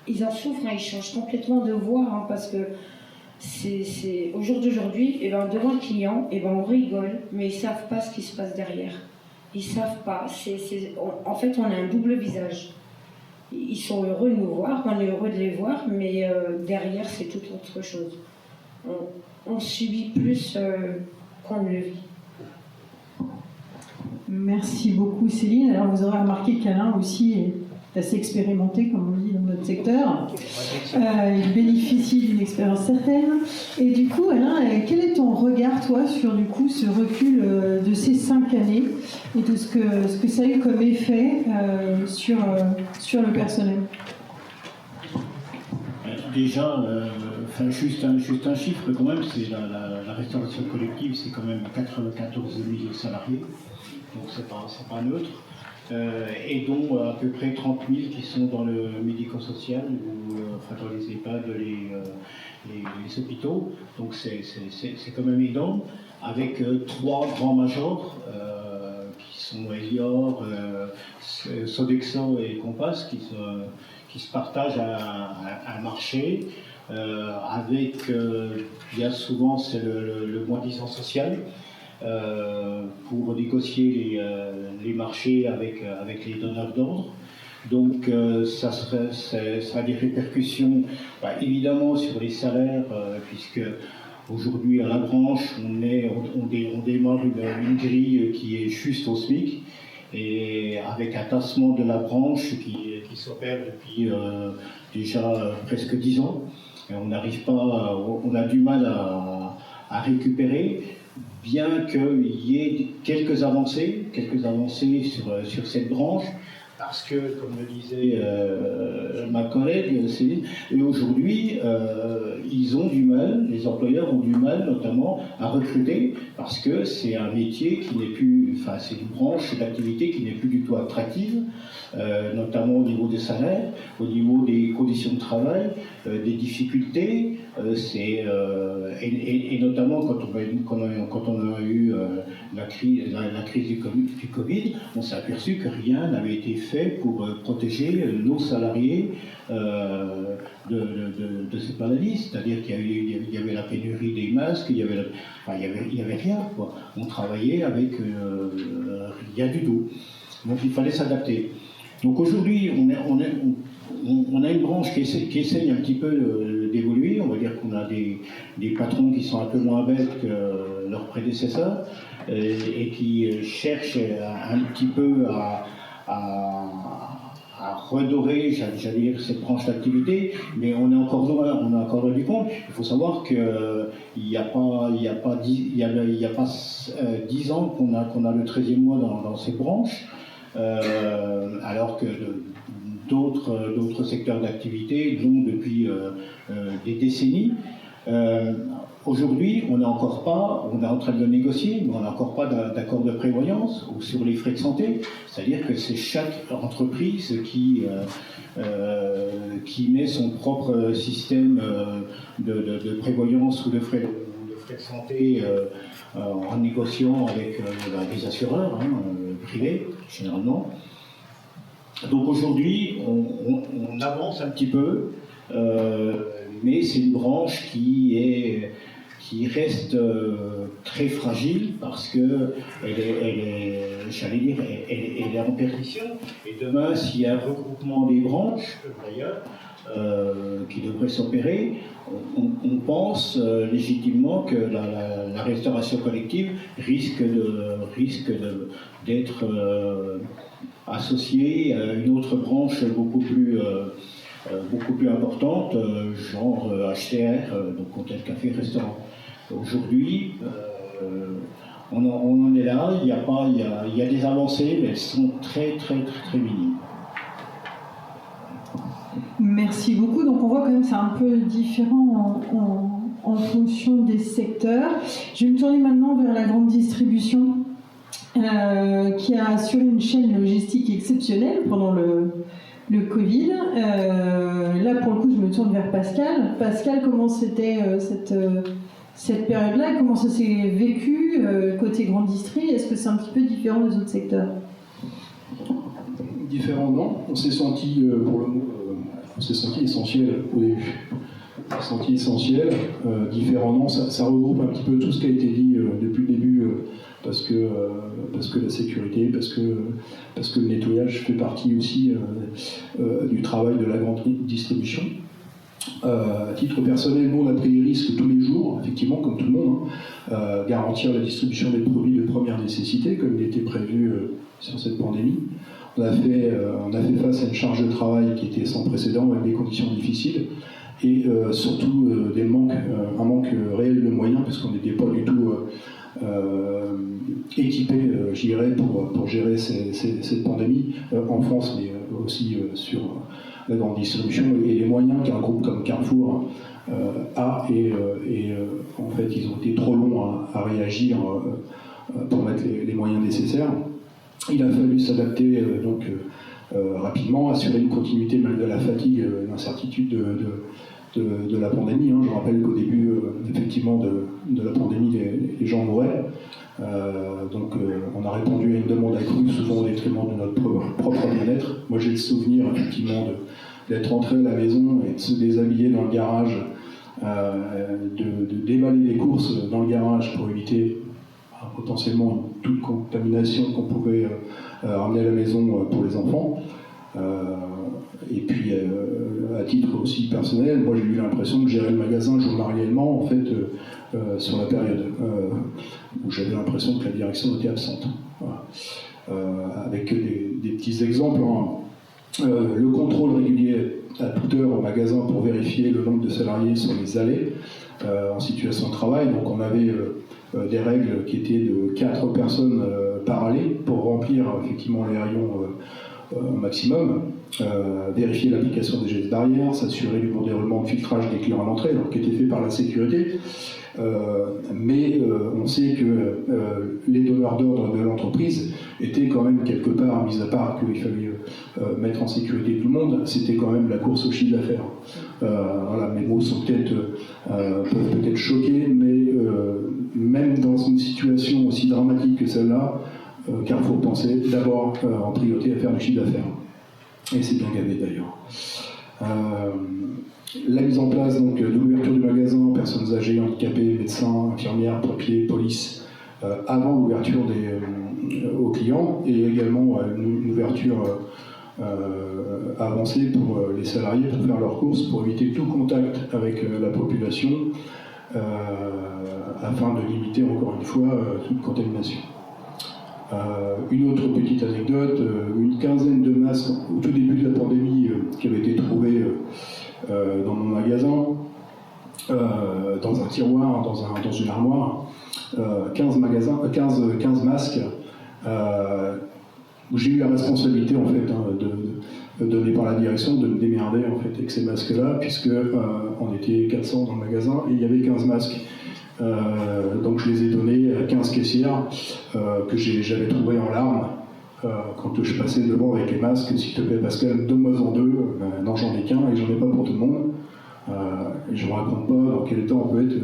ils en souffrent, ils changent complètement de voie, parce que au jour d'aujourd'hui, devant le client, on rigole, mais ils ne savent pas ce qui se passe derrière. Ils ne savent pas, en fait on a un double visage. Ils sont heureux de nous voir, on est heureux de les voir, mais derrière c'est toute autre chose. On subit plus qu'on ne le vit. Merci beaucoup Céline. Alors vous aurez remarqué qu'Alain aussi est assez expérimenté, comme on dit dans notre secteur. Il bénéficie d'une expérience certaine. Et du coup, Alain, quel est ton regard, toi, sur du coup, ce recul de ces 5 années et de ce que ça a eu comme effet sur le personnel? Déjà, juste un chiffre quand même, c'est la restauration collective, c'est quand même 94 000 salariés. Donc c'est pas neutre, et dont à peu près 30 000 qui sont dans le médico-social, ou dans les EHPAD, les hôpitaux, donc c'est quand même énorme, avec 3 grands majors, qui sont Elior, Sodexo et Compass, qui se partagent un marché, avec, il y a souvent, c'est le moins-disant social, pour négocier les marchés avec les donneurs d'ordre. Donc ça a des répercussions évidemment sur les salaires, puisque aujourd'hui à la branche on démarre une grille qui est juste au SMIC, et avec un tassement de la branche qui s'opère depuis déjà presque 10 ans, et on n'arrive pas, on a du mal à récupérer. Bien qu'il y ait quelques avancées sur cette branche, parce que, comme le disait ma collègue, aujourd'hui, ils ont du mal, les employeurs ont du mal notamment à recruter, parce que c'est un métier qui n'est plus, c'est une branche d'activité qui n'est plus du tout attractive, notamment au niveau des salaires, au niveau des conditions de travail, des difficultés, et notamment quand on a eu la crise du Covid, on s'est aperçu que rien n'avait été fait pour protéger nos salariés de cette maladie. C'est-à-dire qu'il y avait la pénurie des masques, il y avait rien, quoi. On travaillait avec rien du tout. Donc il fallait s'adapter. Donc aujourd'hui, on a une branche qui essaye un petit peu d'évoluer. On va dire qu'on a des patrons qui sont un peu moins bêtes que leurs prédécesseurs, et qui cherchent un petit peu à redorer, j'allais dire, cette branche d'activité, mais on est encore loin du compte. Il faut savoir qu'il n'y a pas 10 ans qu'on a le 13e mois dans cette branche, alors que d'autres secteurs d'activité l'ont depuis des décennies. Aujourd'hui, on est en train de le négocier, mais on n'a encore pas d'accord de prévoyance ou sur les frais de santé. C'est-à-dire que c'est chaque entreprise qui met son propre système de prévoyance ou de frais de santé en négociant avec les assureurs privés, généralement. Donc aujourd'hui, on avance un petit peu, mais c'est une branche qui reste très fragile parce que elle est en perdition. Et demain, s'il y a un regroupement des branches, d'ailleurs, qui devrait s'opérer, on pense légitimement que la restauration collective risque d'être associée à une autre branche beaucoup plus importante, genre HCR, donc hôtel, café, restaurant. Aujourd'hui, on en est là, il y a des avancées, mais elles sont très minimes. Merci beaucoup. Donc on voit quand même que c'est un peu différent en fonction des secteurs. Je vais me tourner maintenant vers la grande distribution qui a assuré une chaîne logistique exceptionnelle pendant le Covid. Là, pour le coup, je me tourne vers Pascal. Pascal, comment c'était cette période-là? Comment ça s'est vécu côté grande distri? Est-ce que c'est un petit peu différent des autres secteurs? Différent, non. On s'est senti, pour le mot, on s'est senti essentiel au début. On s'est senti essentiel. Différent, non. Ça regroupe un petit peu tout ce qui a été dit depuis le début. Parce que la sécurité, parce que le nettoyage fait partie aussi du travail de la grande distribution. À titre personnel, nous on a pris les risques tous les jours, effectivement, comme tout le monde, garantir la distribution des produits de première nécessité, comme il était prévu sur cette pandémie. On a fait face à une charge de travail qui était sans précédent, avec des conditions difficiles, et surtout un manque réel de moyens, parce qu'on n'était pas du tout équipés, je dirais, pour gérer cette pandémie en France, mais aussi sur la grande distribution, et les moyens qu'un groupe comme Carrefour a, et en fait ils ont été trop longs à réagir pour mettre les moyens nécessaires. Il a fallu s'adapter rapidement, assurer une continuité malgré la fatigue et l'incertitude de la pandémie. Je rappelle qu'au début, effectivement, de la pandémie, les gens mouraient. On a répondu à une demande accrue, souvent au détriment de notre propre bien-être. Moi, j'ai le souvenir, effectivement, d'être rentré à la maison et de se déshabiller dans le garage, de déballer les courses dans le garage pour éviter potentiellement toute contamination qu'on pouvait ramener à la maison pour les enfants. Et puis, à titre aussi personnel, moi j'ai eu l'impression de gérer le magasin journalièrement, en fait, sur la période où j'avais l'impression que la direction était absente. Voilà. Avec des petits exemples. Le contrôle régulier à toute heure au magasin pour vérifier le nombre de salariés sur les allées en situation de travail. Donc on avait des règles qui étaient de 4 personnes par allée pour remplir effectivement les rayons au maximum, vérifier l'application des gestes barrières, s'assurer du bon déroulement de filtrage des clients à l'entrée, qui était fait par la sécurité. Mais on sait que les donneurs d'ordre de l'entreprise étaient quand même quelque part, mis à part qu'il fallait mettre en sécurité tout le monde, c'était quand même la course au chiffre d'affaires. Voilà, mes mots sont peuvent peut-être choquer, mais même dans une situation aussi dramatique que celle-là, Carrefour pensait d'abord en priorité à faire du chiffre d'affaires. Et c'est bien gavé d'ailleurs. La mise en place de l'ouverture du magasin, personnes âgées, handicapées, médecins, infirmières, pompiers, police, avant l'ouverture aux clients, et également une ouverture avancée pour les salariés pour faire leurs courses, pour éviter tout contact avec la population, afin de limiter encore une fois toute contamination. Une autre petite anecdote, une quinzaine de masques au tout début de la pandémie qui avaient été trouvés dans mon magasin, dans un tiroir, dans une armoire, 15 masques, où j'ai eu la responsabilité en fait donnée par la direction de me démerder en fait avec ces masques-là, puisque on était 400 dans le magasin et il y avait 15 masques. Donc je les ai donnés à 15 caissières que j'avais trouvées en larmes quand je passais devant avec les masques. S'il te plaît Pascal, donne-moi-en deux. Non, j'en ai qu'un et j'en ai pas pour tout le monde. Et je ne raconte pas dans quel état on peut être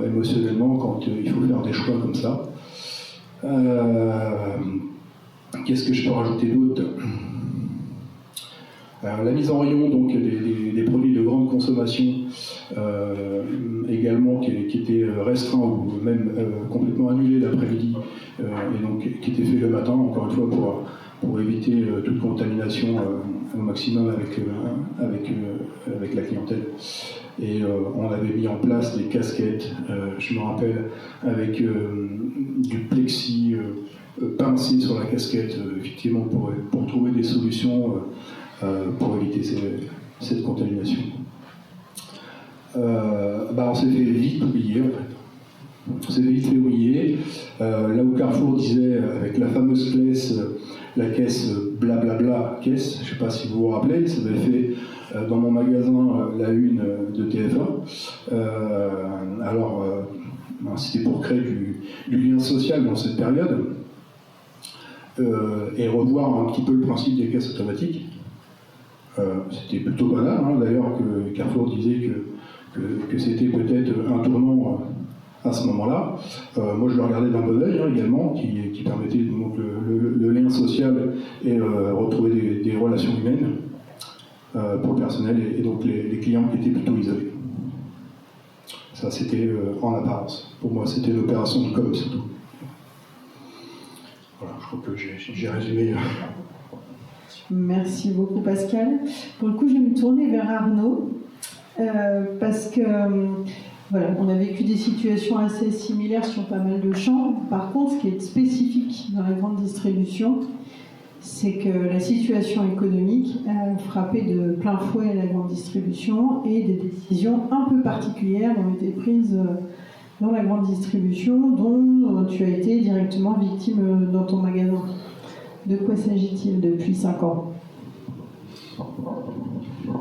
émotionnellement quand il faut faire des choix comme ça. Qu'est-ce que je peux rajouter d'autre? La mise en rayon donc, des produits de grande consommation également qui était restreint ou même complètement annulé l'après-midi et donc qui était fait le matin, encore une fois pour éviter toute contamination au maximum avec la clientèle. Et on avait mis en place des casquettes, je me rappelle, avec du plexi pincé sur la casquette, effectivement pour trouver des solutions pour éviter cette contamination. On s'est fait vite oublier en fait. On s'est vite fait oublier. Là où Carrefour disait avec la fameuse la caisse blablabla caisse, je ne sais pas si vous vous rappelez, ça avait fait dans mon magasin la une de TF1. C'était pour créer du lien social dans cette période et revoir un petit peu le principe des caisses automatiques. C'était plutôt banal, d'ailleurs, que Carrefour disait que c'était peut-être un tournant à ce moment-là. Moi, je le regardais d'un bon œil également, qui permettait donc, le lien social et retrouver des relations humaines pour le personnel et donc les clients qui étaient plutôt isolés. Ça, c'était en apparence. Pour moi, c'était une opération de com, surtout. Voilà, je crois que j'ai résumé. Merci beaucoup Pascal. Pour le coup, je vais me tourner vers Arnaud parce que voilà, on a vécu des situations assez similaires sur pas mal de champs. Par contre, ce qui est spécifique dans la grande distribution, c'est que la situation économique a frappé de plein fouet la grande distribution et des décisions un peu particulières ont été prises dans la grande distribution dont tu as été directement victime dans ton magasin. De quoi s'agit-il depuis 5 ans?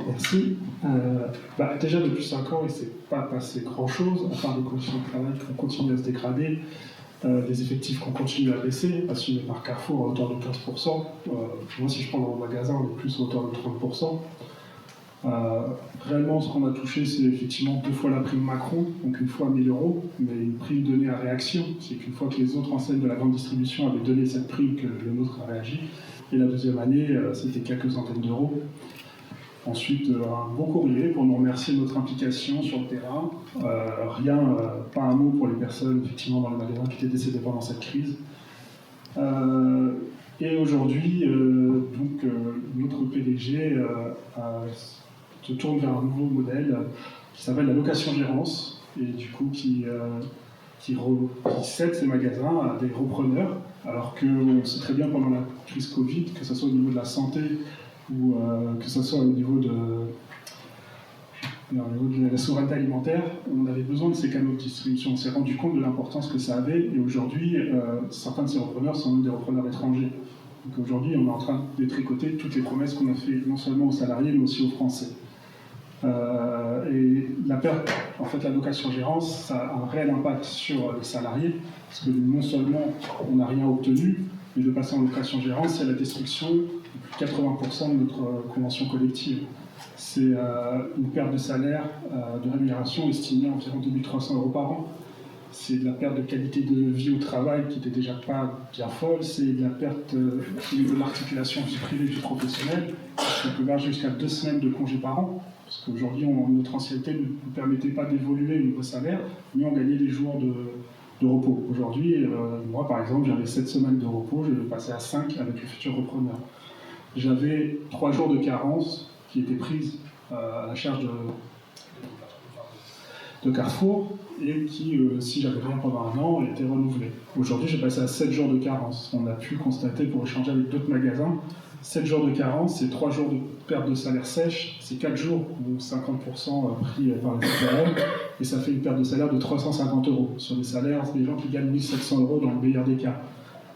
Merci. Déjà depuis 5 ans, il ne s'est pas passé grand-chose, à part des conditions de travail qui ont continué à se dégrader, des effectifs qui ont continué à baisser, assumés par Carrefour à hauteur de 15%. Moi, si je prends dans mon magasin, on est plus à hauteur de 30%. Réellement, ce qu'on a touché, c'est effectivement 2 fois la prime Macron, donc une fois 1 000 €, mais une prime donnée à réaction. C'est qu'une fois que les autres enseignes de la grande distribution avaient donné cette prime, que le nôtre a réagi. Et la deuxième année, c'était quelques centaines d'euros. Ensuite, un beau courrier pour nous remercier de notre implication sur le terrain. Pas un mot pour les personnes effectivement dans le magasin qui étaient décédées pendant cette crise. Et aujourd'hui, notre PDG se tourne vers un nouveau modèle qui s'appelle la location-gérance et du coup qui cède ses magasins à des repreneurs, alors qu'on sait très bien pendant la crise Covid, que ce soit au niveau de la santé ou que ce soit au niveau de la souveraineté alimentaire, on avait besoin de ces canaux de distribution. On s'est rendu compte de l'importance que ça avait et aujourd'hui, certains de ces repreneurs sont des repreneurs étrangers. Donc aujourd'hui, on est en train de tricoter toutes les promesses qu'on a fait non seulement aux salariés mais aussi aux Français. Et la perte, en fait, la location-gérance, ça a un réel impact sur les salariés, parce que non seulement on n'a rien obtenu, mais de passer en location-gérance, c'est la destruction de plus de 80% de notre convention collective. C'est une perte de salaire, de rémunération estimée à environ 2 300 € par an. C'est de la perte de qualité de vie au travail qui n'était déjà pas bien folle, c'est de la perte au niveau de l'articulation vie privée vie professionnelle, qui peut aller jusqu'à 2 semaines de congés par an, parce qu'aujourd'hui notre ancienneté ne nous permettait pas d'évoluer au niveau salaire, mais on gagnait des jours de repos. Aujourd'hui, moi par exemple, j'avais 7 semaines de repos, je vais passer à 5 avec le futur repreneur. J'avais 3 jours de carence qui étaient prises à la charge de Carrefour, et qui, si j'avais rien pendant un an, était renouvelé. Aujourd'hui, j'ai passé à 7 jours de carence. On a pu constater, pour échanger avec d'autres magasins, 7 jours de carence, c'est 3 jours de perte de salaire sèche, c'est 4 jours ou 50% pris par les CPRM, et ça fait une perte de salaire de 350 € sur des salaires des gens qui gagnent 1 700 € dans le meilleur des cas.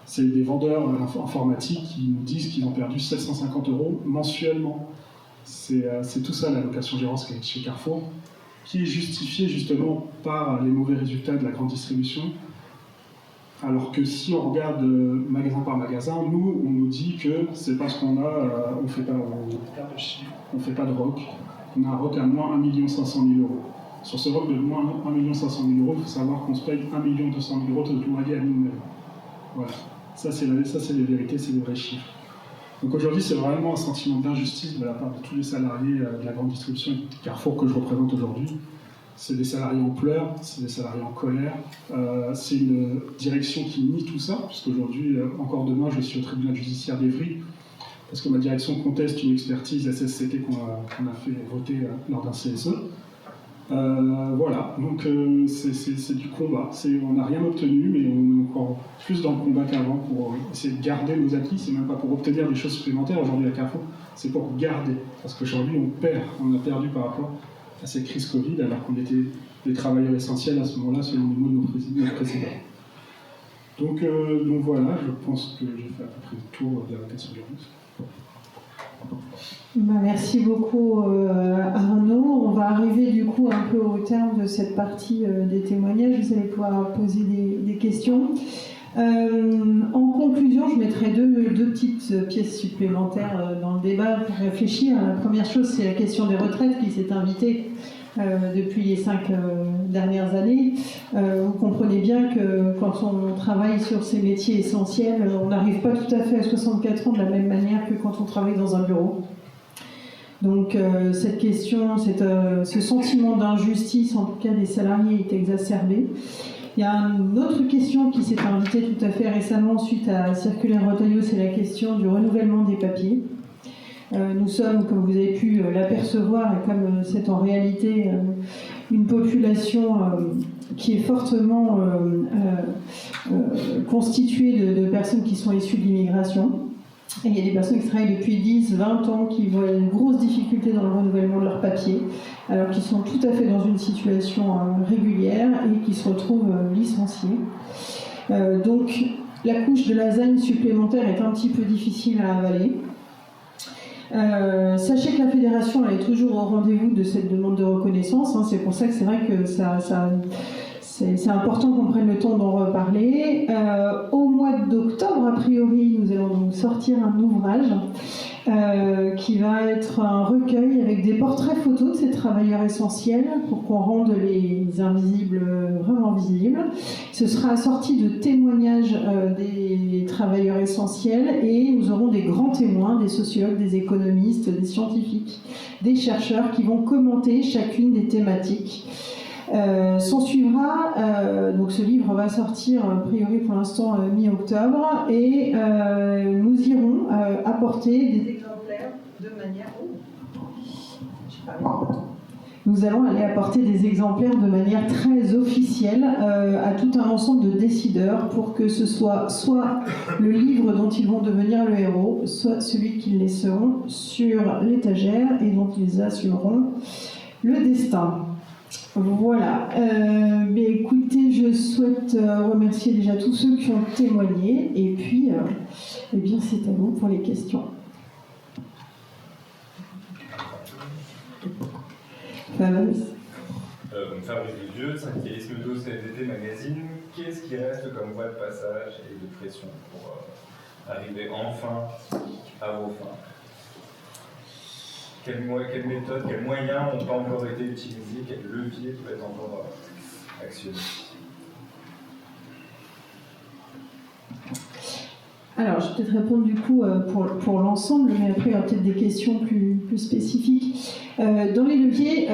C'est des vendeurs informatiques qui nous disent qu'ils ont perdu 750 € mensuellement. C'est tout ça la location-gérance qui est chez Carrefour, qui est justifiée justement par les mauvais résultats de la grande distribution. Alors que si on regarde magasin par magasin, nous, on nous dit que c'est parce qu'on on fait pas de ROC. On a un ROC à moins 1 500 000 €. Sur ce ROC de moins 1 500 000 €, il faut savoir qu'on se paye 1 200 000 € de loyer à nous-mêmes. Voilà. Ça, c'est les vérités, c'est les vrais chiffres. Donc aujourd'hui, c'est vraiment un sentiment d'injustice de la part de tous les salariés de la grande distribution et de Carrefour que je représente aujourd'hui. C'est des salariés en pleurs, c'est des salariés en colère. C'est une direction qui nie tout ça, puisqu'aujourd'hui, encore demain, je suis au tribunal judiciaire d'Évry, parce que ma direction conteste une expertise SSCT qu'on a fait voter lors d'un CSE. Voilà, donc c'est du combat. On n'a rien obtenu, mais on est encore plus dans le combat qu'avant pour essayer de garder nos acquis. C'est même pas pour obtenir des choses supplémentaires aujourd'hui à Carrefour, c'est pour garder. Parce qu'aujourd'hui, on a perdu par rapport à cette crise Covid, alors qu'on était des travailleurs essentiels à ce moment-là, selon les mots de nos précédents. Donc voilà, je pense que j'ai fait à peu près le tour de la location-gérance. Merci beaucoup Arnaud. On va arriver du coup un peu au terme de cette partie des témoignages. Vous allez pouvoir poser des questions. En conclusion, je mettrai deux petites pièces supplémentaires dans le débat pour réfléchir. La première chose, c'est la question des retraites qui s'est invitée depuis les 5 dernières années. Vous comprenez bien que quand on travaille sur ces métiers essentiels, on n'arrive pas tout à fait à 64 ans de la même manière que quand on travaille dans un bureau. Donc cette question, ce sentiment d'injustice, en tout cas des salariés, est exacerbé. Il y a une autre question qui s'est invitée tout à fait récemment suite à Circulaire Retailleau, c'est la question du renouvellement des papiers. Nous sommes, comme vous avez pu l'apercevoir, et comme c'est en réalité une population qui est fortement constituée de personnes qui sont issues de l'immigration. Et il y a des personnes qui travaillent depuis 10, 20 ans qui voient une grosse difficulté dans le renouvellement de leurs papiers, alors qu'ils sont tout à fait dans une situation régulière et qui se retrouvent licenciés. Donc la couche de lasagne supplémentaire est un petit peu difficile à avaler. Sachez que la fédération elle est toujours au rendez-vous de cette demande de reconnaissance, hein, c'est pour ça que c'est vrai que c'est important qu'on prenne le temps d'en reparler. Au mois d'octobre, a priori, nous allons donc sortir un ouvrage qui va être un recueil avec des portraits photos de ces travailleurs essentiels pour qu'on rende les invisibles vraiment visibles. Ce sera assorti de témoignages des travailleurs essentiels et nous aurons des grands témoins, des sociologues, des économistes, des scientifiques, des chercheurs qui vont commenter chacune des thématiques. S'en suivra, donc ce livre va sortir a priori pour l'instant mi-octobre et nous irons apporter des exemplaires de manière... Nous allons aller apporter des exemplaires de manière très officielle à tout un ensemble de décideurs pour que ce soit le livre dont ils vont devenir le héros, soit celui qu'ils laisseront sur l'étagère et dont ils assumeront le destin. Voilà, mais écoutez, je souhaite remercier déjà tous ceux qui ont témoigné et puis eh bien, c'est à vous pour les questions. Fabrice Ledieu, syndicaliste Medo CFDT Magazine, qu'est-ce qui reste comme voie de passage et de pression pour arriver enfin à vos fins? Quelle méthode, quels moyens n'ont pas encore été utilisés, quel levier peut être encore actionné? Alors, je vais peut-être répondre du coup pour l'ensemble, mais après il y aura peut-être des questions plus spécifiques. Dans les leviers,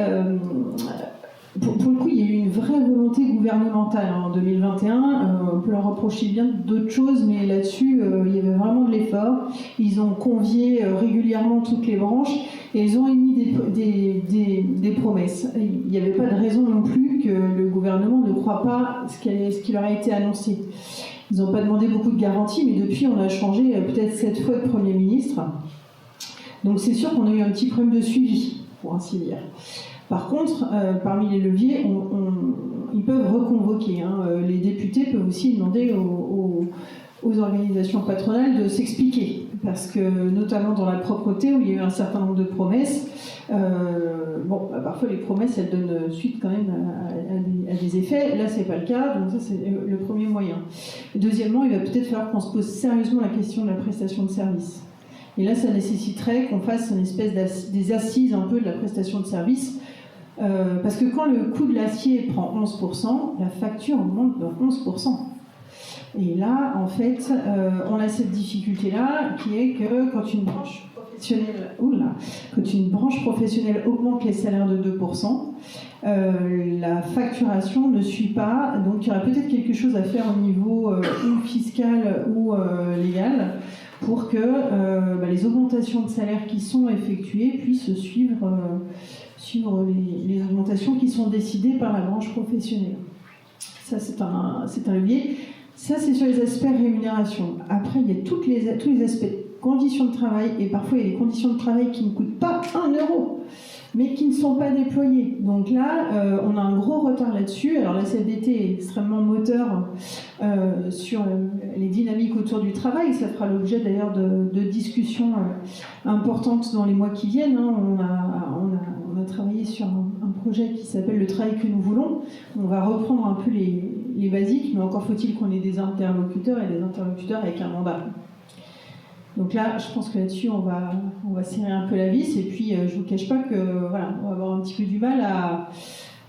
pour le coup, il y a eu une vraie volonté gouvernementale en 2021. On peut leur reprocher bien d'autres choses, mais là-dessus, il y avait vraiment de l'effort. Ils ont convié régulièrement toutes les branches et ils ont émis des promesses. Il n'y avait pas de raison non plus que le gouvernement ne croit pas ce qui leur a été annoncé. Ils n'ont pas demandé beaucoup de garanties, mais depuis, on a changé peut-être 7 fois de Premier ministre. Donc c'est sûr qu'on a eu un petit problème de suivi, pour ainsi dire. Par contre, parmi les leviers, ils peuvent reconvoquer. Les députés peuvent aussi demander aux organisations patronales de s'expliquer. Parce que, notamment dans la propreté, où il y a eu un certain nombre de promesses, parfois les promesses, elles donnent suite quand même à des effets. Là, c'est pas le cas, donc ça, c'est le premier moyen. Deuxièmement, il va peut-être falloir qu'on se pose sérieusement la question de la prestation de service. Et là, ça nécessiterait qu'on fasse une espèce des assises un peu de la prestation de service. Parce que quand le coût de l'acier prend 11%, la facture augmente de 11%. Et là, en fait, on a cette difficulté-là, qui est que quand une branche professionnelle augmente les salaires de 2%, la facturation ne suit pas. Donc il y aura peut-être quelque chose à faire au niveau ou fiscal ou légal pour que les augmentations de salaire qui sont effectuées puissent suivre les augmentations qui sont décidées par la branche professionnelle. Ça, c'est un levier. Ça, c'est sur les aspects rémunération. Après, il y a tous les aspects conditions de travail, et parfois, il y a des conditions de travail qui ne coûtent pas 1 euro, mais qui ne sont pas déployées. Donc là, on a un gros retard là-dessus. Alors la CFDT est extrêmement moteur sur les dynamiques autour du travail. Ça fera l'objet d'ailleurs de discussions importantes dans les mois qui viennent. On a travaillé sur un projet qui s'appelle le travail que nous voulons. On va reprendre un peu les basiques, mais encore faut-il qu'on ait des interlocuteurs et des interlocuteurs avec un mandat. Donc là, je pense que là-dessus, on va serrer un peu la vis. Et puis, je ne vous cache pas que on va avoir un petit peu du mal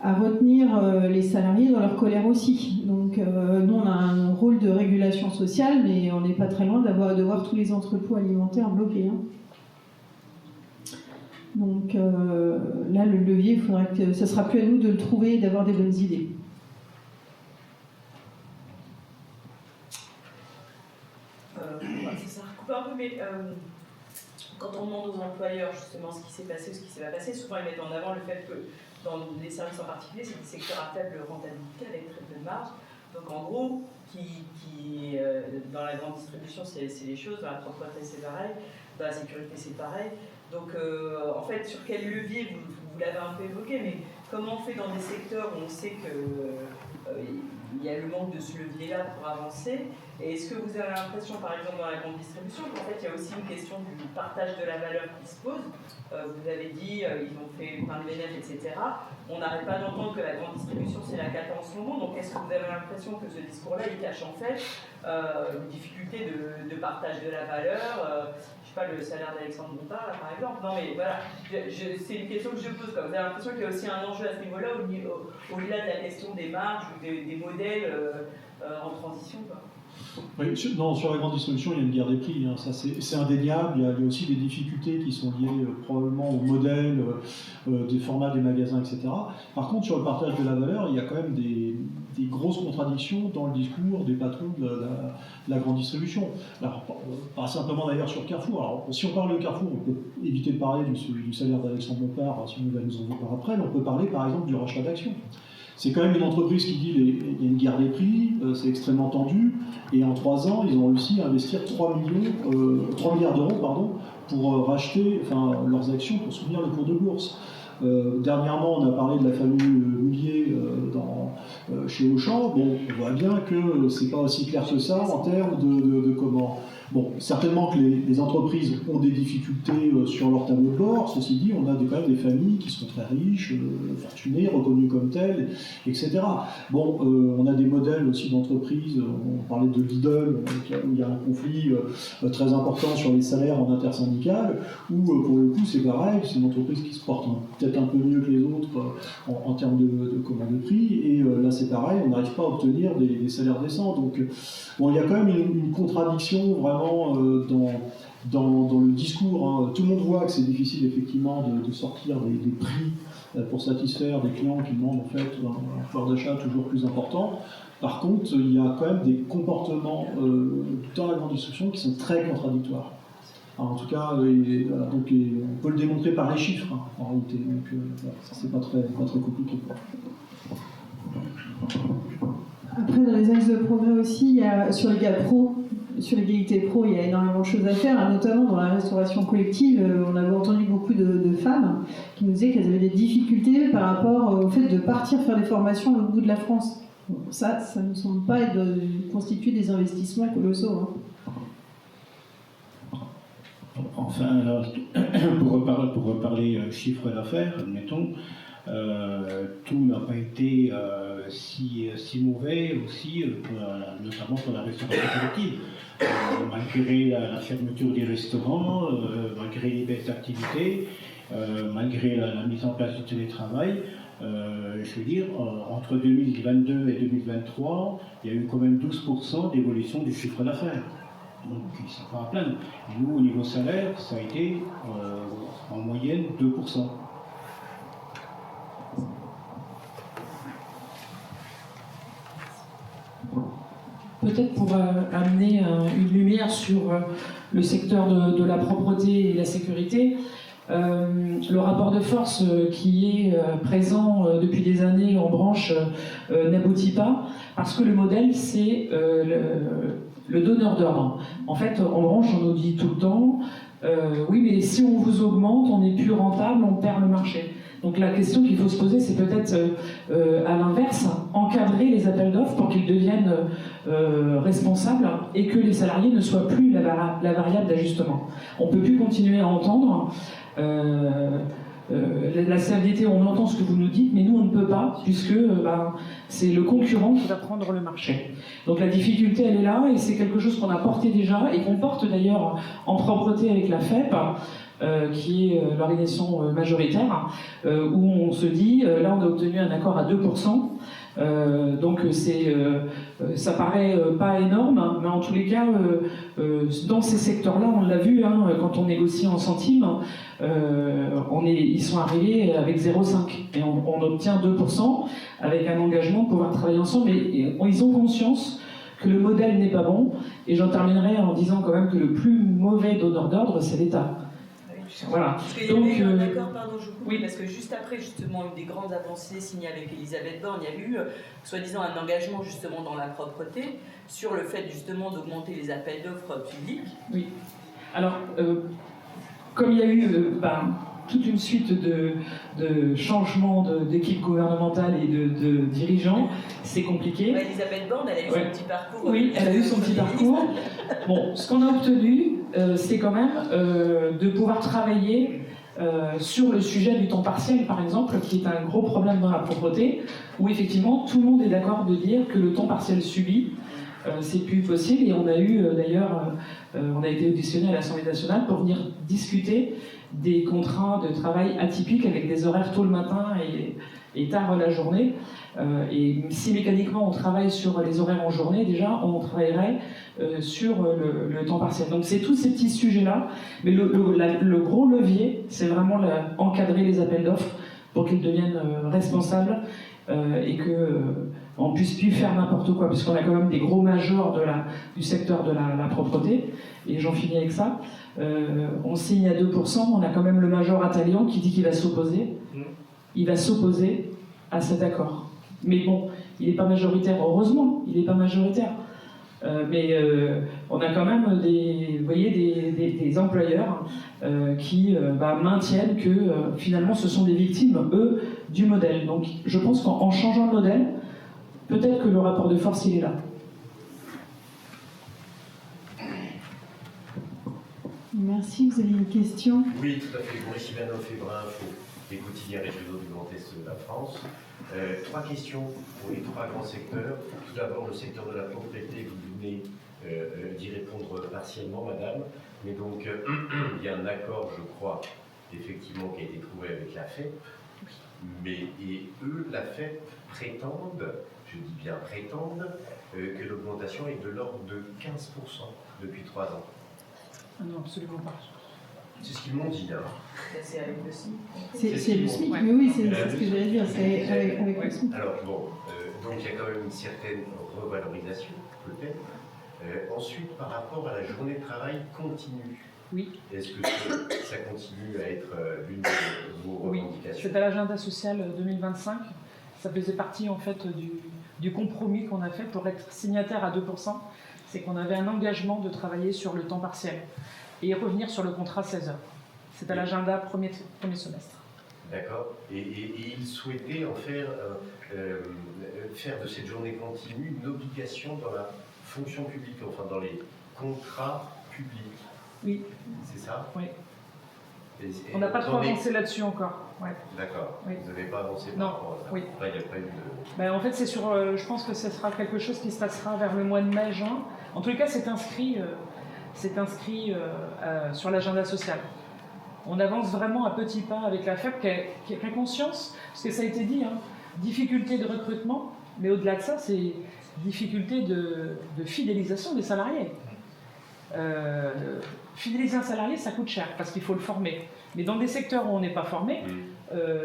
à retenir les salariés dans leur colère aussi. Donc, nous, on a un rôle de régulation sociale, mais on n'est pas très loin de voir tous les entrepôts alimentaires bloqués. Donc là, le levier, il faudra que ça sera plus à nous de le trouver et d'avoir des bonnes idées. Ça recoupe un peu, mais quand on demande aux employeurs justement ce qui s'est passé ou ce qui s'est pas passé, souvent ils mettent en avant le fait que dans les services en particulier, c'est des secteurs à faible rentabilité avec très peu de marge. Donc en gros, dans la grande distribution, c'est les choses, dans la propreté c'est pareil, dans la sécurité c'est pareil. Donc en fait, sur quel levier, vous l'avez un peu évoqué, mais comment on fait dans des secteurs où on sait que il y a le manque de ce levier-là pour avancer? Et est-ce que vous avez l'impression, par exemple, dans la grande distribution, qu'en fait, il y a aussi une question du partage de la valeur qui se pose? Vous avez dit, ils ont fait plein de bénéfices, etc. On n'arrête pas d'entendre que la grande distribution, c'est la cata en ce moment. Donc, est-ce que vous avez l'impression que ce discours-là, il cache en fait une difficulté de partage de la valeur je sais pas, le salaire d'Alexandre Bompard, par exemple. Non, mais voilà, c'est une question que je pose. Vous avez l'impression qu'il y a aussi un enjeu à ce niveau-là, au-delà de la question des marges ou des modèles en transition, quoi. Oui, sur la grande distribution, il y a une guerre des prix, ça c'est indéniable. Il y a aussi des difficultés qui sont liées probablement au modèle, des formats des magasins, etc. Par contre, sur le partage de la valeur, il y a quand même des grosses contradictions dans le discours des patrons de la grande distribution. Alors, pas simplement d'ailleurs sur Carrefour. Alors, si on parle de Carrefour, on peut éviter de parler du salaire d'Alexandre Bompard, sinon il va nous en voir après, mais on peut parler par exemple du rachat d'actions. C'est quand même une entreprise qui dit qu'il y a une guerre des prix, c'est extrêmement tendu, et en 3 ans, ils ont réussi à investir 3 milliards d'euros pour racheter leurs actions pour soutenir le cours de bourse. Dernièrement, on a parlé de la famille Mullier chez Auchan. Bon, on voit bien que c'est pas aussi clair que ça en termes de comment. Bon, certainement que les entreprises ont des difficultés sur leur tableau de bord. Ceci dit, on a quand même des familles qui sont très riches, fortunées, reconnues comme telles, etc. Bon, on a des modèles aussi d'entreprises. On parlait de Lidl, où il y a un conflit très important sur les salaires en intersyndical, où pour le coup c'est pareil, c'est une entreprise qui se porte peut-être un peu mieux que les autres en termes de prix, et là c'est arrêts, on n'arrive pas à obtenir des salaires décents. Donc, bon, il y a quand même une contradiction vraiment dans le discours. Hein. Tout le monde voit que c'est difficile effectivement de sortir des prix pour satisfaire des clients qui demandent en fait un pouvoir d'achat toujours plus important. Par contre, il y a quand même des comportements dans la grande distribution qui sont très contradictoires. Alors, en tout cas, voilà, donc, on peut le démontrer par les chiffres, hein, en réalité. Donc, voilà, c'est pas très compliqué. Après, dans les axes de progrès aussi, il y a, sur l'égalité pro, il y a énormément de choses à faire, notamment dans la restauration collective. On avait entendu beaucoup de femmes qui nous disaient qu'elles avaient des difficultés par rapport au fait de partir faire des formations au bout de la France. Bon, ça ne nous semble pas constituer des investissements colossaux. Hein. Enfin, alors, pour reparler chiffre d'affaires, admettons, tout n'a pas été si mauvais aussi, notamment pour la restauration collective. Malgré la fermeture des restaurants, malgré les baisses d'activité, malgré la mise en place du télétravail, je veux dire, entre 2022 et 2023, il y a eu quand même 12% d'évolution du chiffre d'affaires. Donc ils ne sont pas à plaindre. Et nous, au niveau salaire, ça a été en moyenne 2%. Peut-être pour amener une lumière sur le secteur de la propreté et la sécurité, le rapport de force qui est présent depuis des années en branche n'aboutit pas, parce que le modèle, c'est le donneur d'ordre. En fait, en branche, on nous dit tout le temps, oui, mais si on vous augmente, on n'est plus rentable, on perd le marché. Donc la question qu'il faut se poser, c'est peut-être à l'inverse, encadrer les appels d'offres pour qu'ils deviennent responsables et que les salariés ne soient plus la variable d'ajustement. On ne peut plus continuer à entendre la CFDT, on entend ce que vous nous dites, mais nous on ne peut pas, puisque c'est le concurrent qui va prendre le marché. Donc la difficulté, elle est là, et c'est quelque chose qu'on a porté déjà, et qu'on porte d'ailleurs en propreté avec la FEP, qui est l'organisation majoritaire, où on se dit, là on a obtenu un accord à 2%, donc ça paraît pas énorme, mais en tous les cas, dans ces secteurs-là, on l'a vu, hein, quand on négocie en centimes, ils sont arrivés avec 0,5 et on obtient 2% avec un engagement de pouvoir travailler ensemble, et ils ont conscience que le modèle n'est pas bon, et j'en terminerai en disant quand même que le plus mauvais donneur d'ordre, c'est l'État. Voilà. Parce qu'il y a eu un accord, pardon, je coupe, oui, parce que juste après, justement, une des grandes avancées signées avec Elisabeth Borne, il y a eu, soi-disant, un engagement, justement, dans la propreté, sur le fait, justement, d'augmenter les appels d'offres publics. Oui. Alors, comme il y a eu toute une suite de changements d'équipes gouvernementales et de dirigeants, c'est compliqué. Elisabeth Borne, elle a eu son petit parcours. Oui, elle a eu son petit parcours. Bon, ce qu'on a obtenu, c'est quand même de pouvoir travailler sur le sujet du temps partiel, par exemple, qui est un gros problème dans la propreté, où effectivement tout le monde est d'accord de dire que le temps partiel subi, c'est plus possible. Et on a eu d'ailleurs, on a été auditionné à l'Assemblée nationale pour venir discuter des contrats de travail atypiques avec des horaires tôt le matin et tard la journée. Et si mécaniquement on travaille sur les horaires en journée, déjà on travaillerait sur le temps partiel. Donc c'est tous ces petits sujets-là, mais le gros levier, c'est vraiment encadrer les appels d'offres pour qu'ils deviennent responsables et qu'on ne puisse plus faire n'importe quoi, puisqu'on a quand même des gros majors du secteur de la propreté, et j'en finis avec ça. On signe à 2%, on a quand même le major Atalian qui dit qu'il va s'opposer. Il va s'opposer à cet accord. Mais bon, il n'est pas majoritaire, heureusement, il n'est pas majoritaire. Mais on a quand même des employeurs qui maintiennent que finalement ce sont des victimes, eux, du modèle. Donc je pense qu'en changeant le modèle, peut-être que le rapport de force, il est là. Merci, vous avez une question? Oui, tout à fait. Maurice Ivano, Févrin Info, des quotidiens régionaux du Grand Est de la France. 3 questions pour les 3 grands secteurs. Tout d'abord, le secteur de la propriété, vous venez d'y répondre partiellement, madame. Mais donc, il y a un accord, je crois, effectivement, qui a été trouvé avec la FEP. Mais, et eux, la FEP, prétendent, je dis bien prétendent, que l'augmentation est de l'ordre de 15% depuis 3 ans. Ah non, absolument pas. C'est ce qu'ils m'ont dit. Hein. C'est avec le SMIC. C'est le SMIC, mais oui, c'est ce que j'allais dire, c'est avec le SMIC. Alors bon, donc il y a quand même une certaine revalorisation, peut-être. Ensuite, par rapport à la journée de travail continue, oui. Est-ce que ça continue à être l'une de vos revendications? C'est à l'agenda social 2025. Ça faisait partie en fait du compromis qu'on a fait pour être signataire à 2%. C'est qu'on avait un engagement de travailler sur le temps partiel et revenir sur le contrat 16 heures. C'est à l'agenda premier semestre. D'accord. Et ils souhaitaient en faire de cette journée continue une obligation dans la fonction publique, enfin dans les contrats publics. Oui. C'est ça? Oui. On n'a pas trop avancé là-dessus encore. Ouais. D'accord. Oui. Vous n'avez pas avancé par non. rapport à ça? Oui. Enfin, il n'y a pas eu de... Ben, en fait, c'est sur. Je pense que ce sera quelque chose qui se passera vers le mois de mai-juin. En tous les cas, c'est inscrit sur l'agenda social. On avance vraiment à petits pas avec la FEP qui a conscience, parce que ça a été dit, hein, difficulté de recrutement, mais au-delà de ça, c'est difficulté de fidélisation des salariés. Fidéliser un salarié, ça coûte cher, parce qu'il faut le former. Mais dans des secteurs où on n'est pas formé,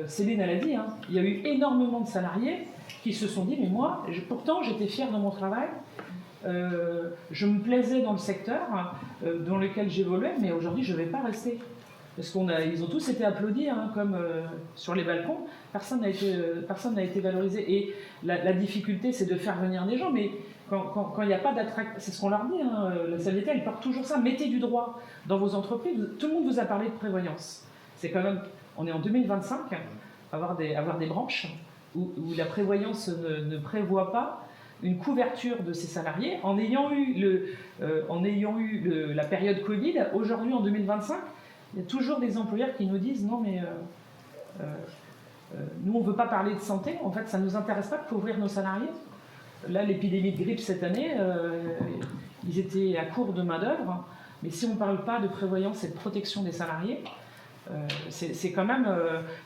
Céline l'a dit, hein, il y a eu énormément de salariés qui se sont dit, mais moi, pourtant j'étais fier de mon travail, je me plaisais dans le secteur dans lequel j'évoluais, mais aujourd'hui je ne vais pas rester. Parce qu'ils ont tous été applaudis, hein, comme sur les balcons, personne n'a été valorisé. Et la difficulté, c'est de faire venir des gens, mais quand il n'y a pas d'attraction, c'est ce qu'on leur dit, hein, la CFDT, elle porte toujours ça, mettez du droit dans vos entreprises. Tout le monde vous a parlé de prévoyance. C'est quand même, on est en 2025, avoir des branches où la prévoyance ne prévoit pas une couverture de ses salariés, en ayant eu la période Covid, aujourd'hui en 2025, il y a toujours des employeurs qui nous disent non mais nous on ne veut pas parler de santé, en fait ça ne nous intéresse pas de couvrir nos salariés. Là l'épidémie de grippe cette année, ils étaient à court de main d'œuvre, mais si on ne parle pas de prévoyance et de protection des salariés, c'est quand même,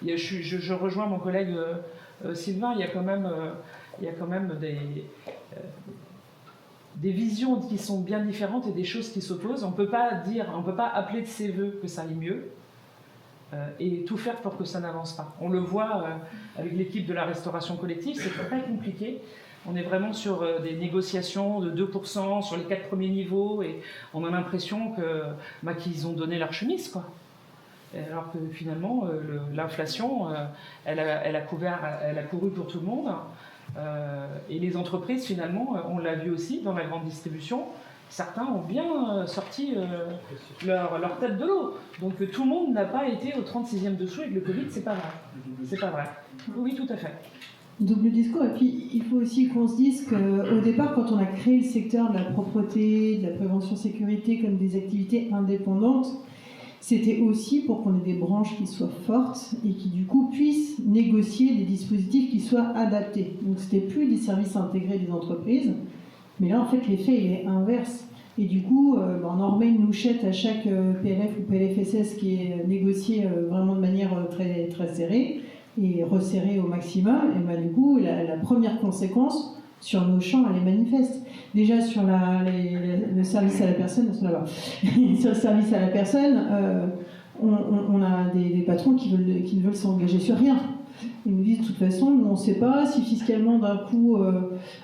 je rejoins mon collègue Sylvain, il y a quand même des visions qui sont bien différentes et des choses qui s'opposent. On ne peut pas appeler de ses voeux que ça aille mieux et tout faire pour que ça n'avance pas. On le voit avec l'équipe de la restauration collective, c'est très compliqué. On est vraiment sur des négociations de 2% sur les 4 premiers niveaux et on a l'impression qu'ils ont donné leur chemise, quoi. Alors que finalement, l'inflation, elle a couru pour tout le monde. Et les entreprises, finalement, on l'a vu aussi dans la grande distribution, certains ont bien sorti leur tête de l'eau. Donc tout le monde n'a pas été au 36e dessous avec le Covid, c'est pas vrai. C'est pas vrai. Oui, tout à fait. Double discours. Et puis, il faut aussi qu'on se dise qu'au départ, quand on a créé le secteur de la propreté, de la prévention sécurité comme des activités indépendantes, c'était aussi pour qu'on ait des branches qui soient fortes et qui, du coup, puissent négocier des dispositifs qui soient adaptés. Donc, c'était plus des services intégrés des entreprises, mais là, en fait, l'effet, il est inverse. Et du coup, on en remet une louchette à chaque PLF ou PLFSS qui est négocié vraiment de manière très, très serrée et resserrée au maximum. Et du coup, la première conséquence sur nos champs, elle est manifeste. Déjà sur le service à la personne, sur le service à la personne, on a des patrons qui ne veulent s'engager sur rien. Ils nous disent de toute façon, on ne sait pas si fiscalement d'un coup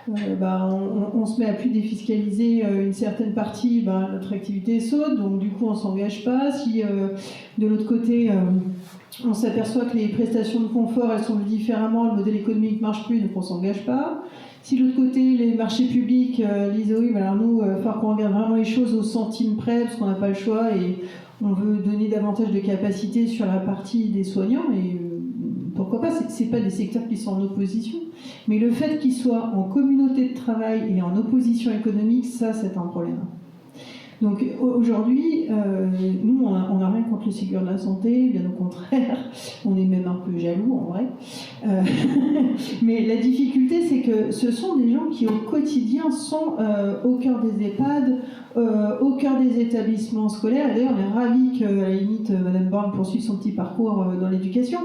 on se met à plus défiscaliser une certaine partie, notre activité saute, donc du coup on ne s'engage pas. Si de l'autre côté on s'aperçoit que les prestations de confort elles sont vues différemment, le modèle économique ne marche plus, donc on ne s'engage pas. Si de l'autre côté, les marchés publics disent oui, alors nous, il va falloir qu'on regarde vraiment les choses au centime près, parce qu'on n'a pas le choix, et on veut donner davantage de capacité sur la partie des soignants, et pourquoi pas, c'est pas des secteurs qui sont en opposition. Mais le fait qu'ils soient en communauté de travail et en opposition économique, ça, c'est un problème. Donc aujourd'hui, nous, on n'a rien contre le Ségur de la santé, bien au contraire, on est même un peu jaloux en vrai. Mais la difficulté, c'est que ce sont des gens qui au quotidien sont au cœur des EHPAD, au cœur des établissements scolaires. Et d'ailleurs, on est ravis que, à la limite, Madame Borne poursuive son petit parcours dans l'éducation,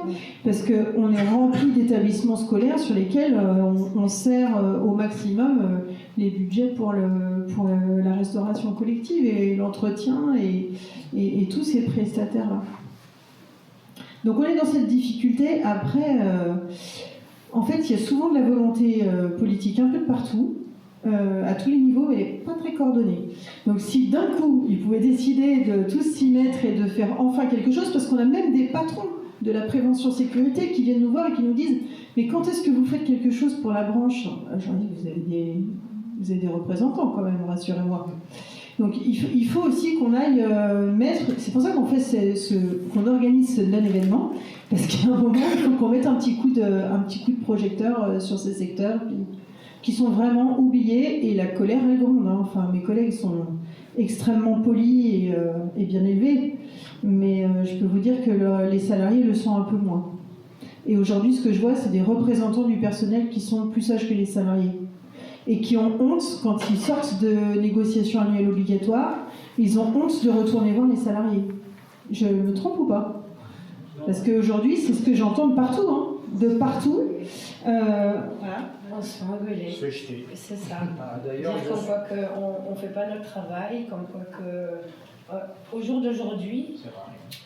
parce qu'on est rempli d'établissements scolaires sur lesquels on sert au maximum les budgets pour la restauration collective et l'entretien et tous ces prestataires-là. Donc on est dans cette difficulté. Après, en fait, il y a souvent de la volonté politique un peu de partout, à tous les niveaux, mais pas très coordonnée. Donc si d'un coup, ils pouvaient décider de tous s'y mettre et de faire enfin quelque chose, parce qu'on a même des patrons de la prévention sécurité qui viennent nous voir et qui nous disent « Mais quand est-ce que vous faites quelque chose pour la branche ?» J'en dis « Vous avez des représentants quand même, rassurez-moi. » Donc il faut aussi qu'on aille mettre... C'est pour ça qu'on fait qu'on organise ce non-événement, parce qu'à un moment, il faut qu'on mette un petit coup de projecteur sur ces secteurs qui sont vraiment oubliés, et la colère est grande. Hein. Enfin, mes collègues sont extrêmement polis et bien élevés, mais je peux vous dire que les salariés le sont un peu moins. Et aujourd'hui, ce que je vois, c'est des représentants du personnel qui sont plus sages que les salariés, et qui ont honte, quand ils sortent de négociations annuelles obligatoires, ils ont honte de retourner voir les salariés. Je me trompe ou pas? Parce qu'aujourd'hui, c'est ce que j'entends de partout, hein, de partout. Voilà. On se fait engueuler. C'est ça. D'ailleurs, dire comme quoi qu'on ne fait pas notre travail, comme quoi que... au jour d'aujourd'hui,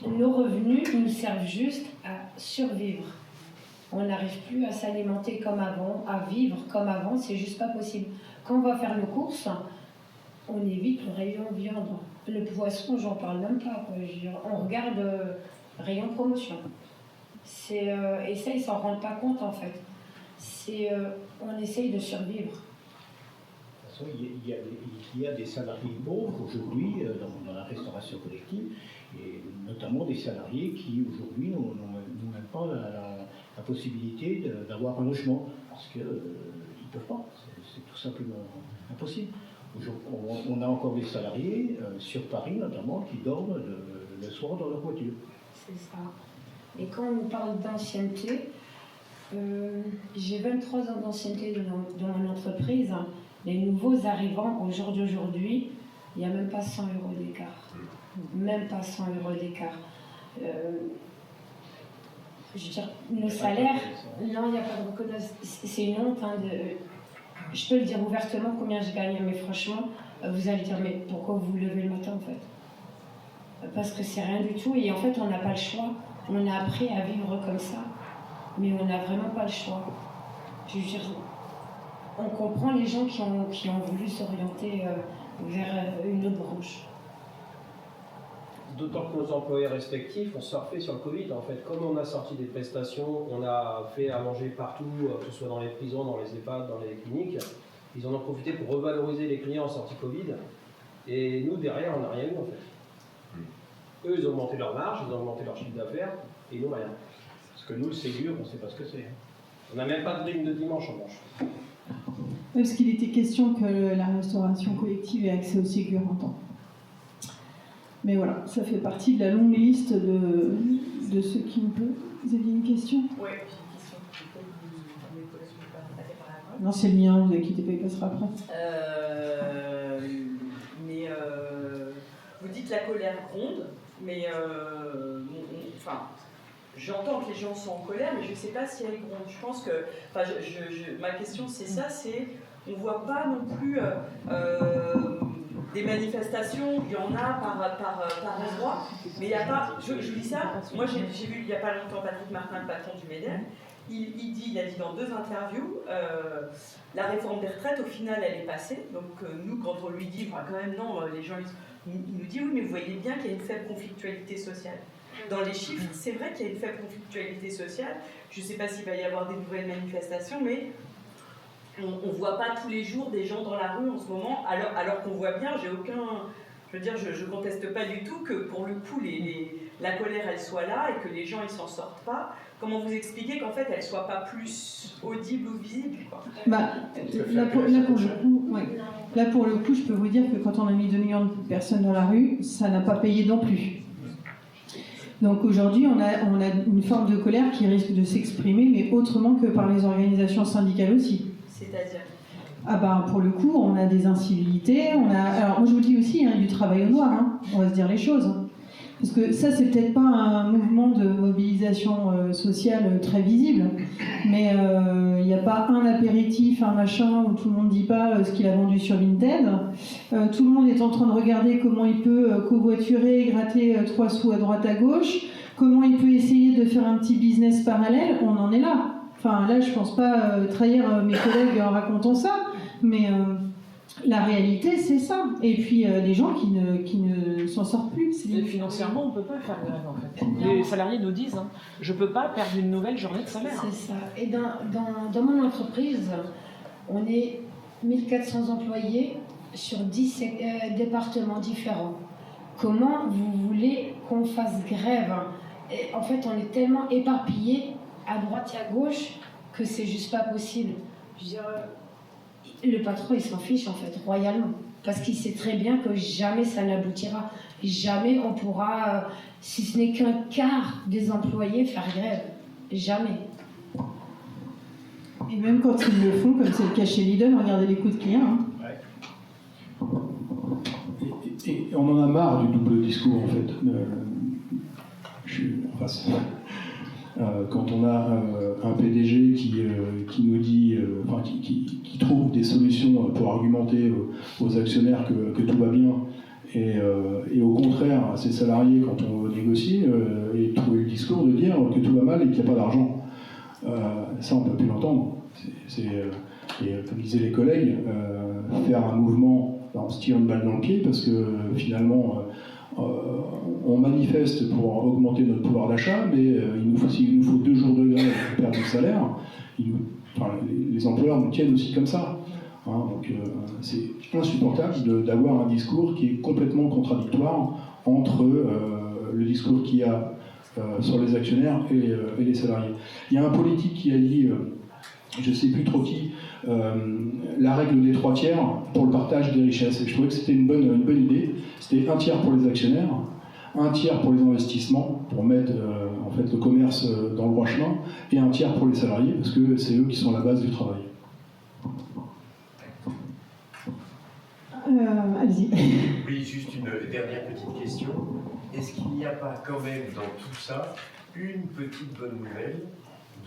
nos revenus nous servent juste à survivre. On n'arrive plus à s'alimenter comme avant, à vivre comme avant, c'est juste pas possible. Quand on va faire nos courses, on évite le rayon viande. Le poisson, j'en parle même pas, quoi. Je veux dire, on regarde rayon promotion. Et ça, ils s'en rendent pas compte en fait. On essaye de survivre. De toute façon, il y a des salariés pauvres aujourd'hui dans la restauration collective, et notamment des salariés qui aujourd'hui n'ont même pas la possibilité d'avoir un logement, parce qu'ils ne peuvent pas, c'est tout simplement impossible. On a encore des salariés sur Paris notamment qui dorment le soir dans leur voiture. C'est ça. Et quand on nous parle d'ancienneté, j'ai 23 ans d'ancienneté dans mon entreprise. Les nouveaux arrivants au jour d'aujourd'hui, il n'y a même pas 100 € d'écart. Même pas 100 € d'écart. Je veux dire, nos salaires, non, il n'y a pas de reconnaissance. C'est une honte. Hein, je peux le dire ouvertement combien je gagne, mais franchement, vous allez dire, mais pourquoi vous vous levez le matin en fait? Parce que c'est rien du tout, et en fait, on n'a pas le choix. On a appris à vivre comme ça, mais on n'a vraiment pas le choix. Je veux dire, on comprend les gens qui ont voulu s'orienter vers une autre branche. D'autant que nos employés respectifs ont surfé sur le Covid. En fait, comme on a sorti des prestations, on a fait à manger partout, que ce soit dans les prisons, dans les EHPAD, dans les cliniques. Ils en ont profité pour revaloriser les clients en sortie Covid. Et nous, derrière, on n'a rien eu en fait. Eux, ils ont augmenté leur marge, ils ont augmenté leur chiffre d'affaires, et nous, rien. Parce que nous, le Ségur, on ne sait pas ce que c'est. On n'a même pas de prime de dimanche en revanche. Parce qu'il était question que la restauration collective ait accès au Ségur en temps. Mais voilà, ça fait partie de la longue liste de ceux qui ne peuvent. Vous aviez une question? Oui, j'ai une question. Non, c'est le mien, vous inquiétez pas, il passera après. Vous dites la colère gronde, mais enfin, j'entends que les gens sont en colère, mais je ne sais pas si elle gronde. Je pense que, ma question c'est ça, on ne voit pas non plus des manifestations, il y en a par endroit, mais il n'y a pas, je dis ça, moi j'ai vu il n'y a pas longtemps Patrick Martin, le patron du MEDEF, il a dit dans 2 interviews, la réforme des retraites, au final, elle est passée. Donc nous, quand on lui dit, quand même, non, les gens, il nous dit, oui, mais vous voyez bien qu'il y a une faible conflictualité sociale. Dans les chiffres, c'est vrai qu'il y a une faible conflictualité sociale. Je ne sais pas s'il va y avoir des nouvelles manifestations, mais on ne voit pas tous les jours des gens dans la rue en ce moment, alors qu'on voit bien, je ne conteste pas du tout que pour le coup, la colère, elle soit là et que les gens, ils s'en sortent pas. Comment vous expliquez qu'en fait, elle ne soit pas plus audible ou visible, quoi? Là, pour le coup, ouais. Là, pour le coup, je peux vous dire que quand on a mis 2 millions de personnes dans la rue, ça n'a pas payé non plus. Donc aujourd'hui, on a une forme de colère qui risque de s'exprimer, mais autrement que par les organisations syndicales aussi. C'est-à-dire? Ah ben, pour le coup, on a des incivilités, alors moi je vous dis aussi, du travail au noir, on va se dire les choses. Parce que ça, c'est peut-être pas un mouvement de mobilisation sociale très visible, mais il n'y a pas un apéritif, un machin où tout le monde dit pas ce qu'il a vendu sur Vinted. Tout le monde est en train de regarder comment il peut covoiturer, gratter 3 sous à droite à gauche, comment il peut essayer de faire un petit business parallèle. On en est là. Enfin, là, je pense pas trahir mes collègues en racontant ça, mais la réalité, c'est ça. Et puis, des gens qui ne s'en sortent plus. Et financièrement, on ne peut pas faire grève, en fait. Les salariés nous disent, je ne peux pas perdre une nouvelle journée de salaire. C'est ça. Et dans mon entreprise, on est 1400 employés sur 10 départements différents. Comment vous voulez qu'on fasse grève? Et en fait, on est tellement éparpillés à droite et à gauche que c'est juste pas possible. Je veux dire, le patron, il s'en fiche, en fait, royalement. Parce qu'il sait très bien que jamais ça n'aboutira. Jamais on pourra, si ce n'est qu'un quart des employés, faire grève. Jamais. Et même quand ils le font, comme c'est le cas chez Lidl, regardez les coûts de clients. Et on en a marre du double discours, en fait. Je suis en face. Quand on a un PDG qui nous dit, qui trouve des solutions pour argumenter aux actionnaires que tout va bien, et au contraire à ses salariés, quand on négocie, et trouver le discours de dire que tout va mal et qu'il n'y a pas d'argent. Ça, on ne peut plus l'entendre. Et comme disaient les collègues, faire un mouvement, on se tire une balle dans le pied parce que finalement, on manifeste pour augmenter notre pouvoir d'achat, mais s'il nous faut 2 jours de grève pour perdre le salaire, les employeurs nous tiennent aussi comme ça. Donc c'est insupportable d'avoir un discours qui est complètement contradictoire entre le discours qu'il y a sur les actionnaires et les salariés. Il y a un politique qui a dit, je ne sais plus trop qui, la règle des 3 tiers pour le partage des richesses. Et je trouvais que c'était une bonne idée. C'était 1 tiers pour les actionnaires, 1 tiers pour les investissements, pour mettre en fait, le commerce dans le droit chemin, et 1 tiers pour les salariés, parce que c'est eux qui sont la base du travail. Allez-y. Oui, juste une dernière petite question. Est-ce qu'il n'y a pas quand même dans tout ça une petite bonne nouvelle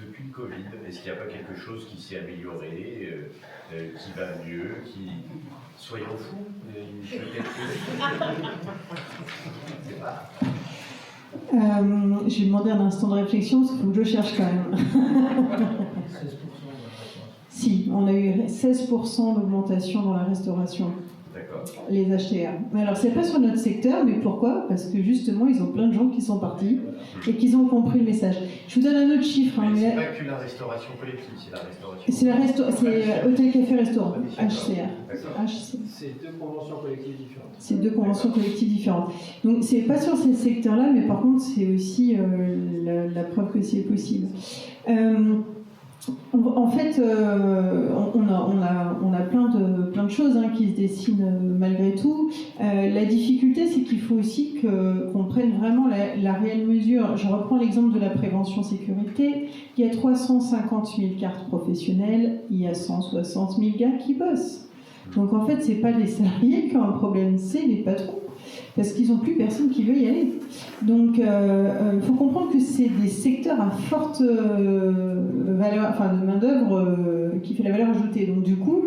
depuis le Covid? Est-ce qu'il n'y a pas quelque chose qui s'est amélioré, qui va mieux, qui... Soyons fous, Je vais demander un instant de réflexion, parce qu'il faut que je cherche quand même. 16%. Si, on a eu 16% d'augmentation dans la restauration. D'accord. Les HTR. Mais alors, c'est pas sur notre secteur, mais pourquoi? Parce que justement, ils ont plein de gens qui sont partis et qu'ils ont compris le message. Je vous donne un autre chiffre. C'est pas que la restauration collective, c'est la restauration. C'est hôtel, café, restaurant, HCR. C'est 2 conventions collectives différentes. C'est 2 conventions collectives différentes. Donc, c'est pas sur ces secteurs-là, mais par contre, c'est aussi la preuve que c'est possible. En fait, on a plein de choses qui se dessinent malgré tout. La difficulté, c'est qu'il faut aussi qu'on prenne vraiment la réelle mesure. Je reprends l'exemple de la prévention sécurité. Il y a 350 000 cartes professionnelles, il y a 160 000 gars qui bossent. Donc en fait, c'est pas les salariés qui ont un problème, c'est les patrons. Parce qu'ils n'ont plus personne qui veut y aller. Donc, il faut comprendre que c'est des secteurs à forte valeur, enfin de main-d'œuvre qui fait la valeur ajoutée. Donc, du coup,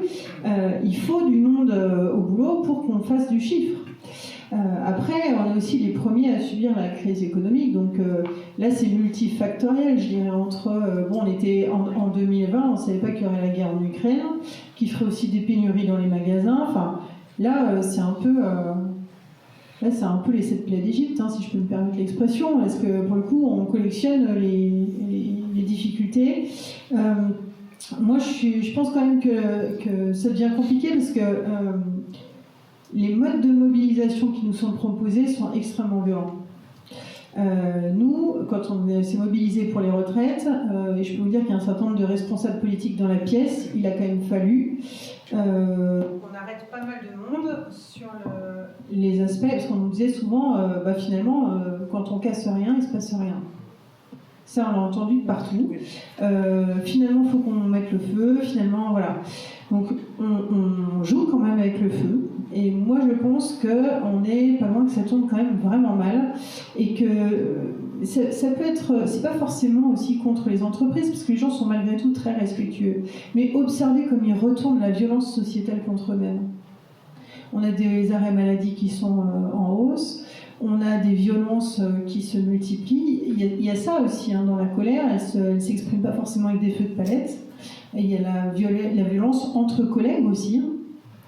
il faut du monde au boulot pour qu'on fasse du chiffre. Après, on est aussi les premiers à subir la crise économique. Donc, là, c'est multifactoriel, je dirais. On était en 2020, on ne savait pas qu'il y aurait la guerre en Ukraine, qui ferait aussi des pénuries dans les magasins. Enfin, là, c'est un peu. Là, c'est un peu les 7 plaies d'Égypte, si je peux me permettre l'expression, parce que pour le coup, on collectionne les difficultés. Moi, je pense quand même que ça devient compliqué parce que les modes de mobilisation qui nous sont proposés sont extrêmement violents. Nous, quand on s'est mobilisé pour les retraites, et je peux vous dire qu'il y a un certain nombre de responsables politiques dans la pièce, il a quand même fallu qu'on on arrête pas mal de monde sur les aspects, parce qu'on nous disait souvent, finalement, quand on casse rien, il se passe rien. Ça, on l'a entendu de partout. Finalement, il faut qu'on mette le feu. Finalement, voilà. Donc, on joue quand même avec le feu. Et moi, je pense qu'on est pas loin que ça tourne quand même vraiment mal. Et que ça peut être... C'est pas forcément aussi contre les entreprises, parce que les gens sont malgré tout très respectueux. Mais observez comme ils retournent la violence sociétale contre eux-mêmes. On a des arrêts maladie qui sont en hausse. On a des violences qui se multiplient. Il y a ça aussi dans la colère. Elle ne s'exprime pas forcément avec des feux de palette. Et il y a la violence entre collègues aussi,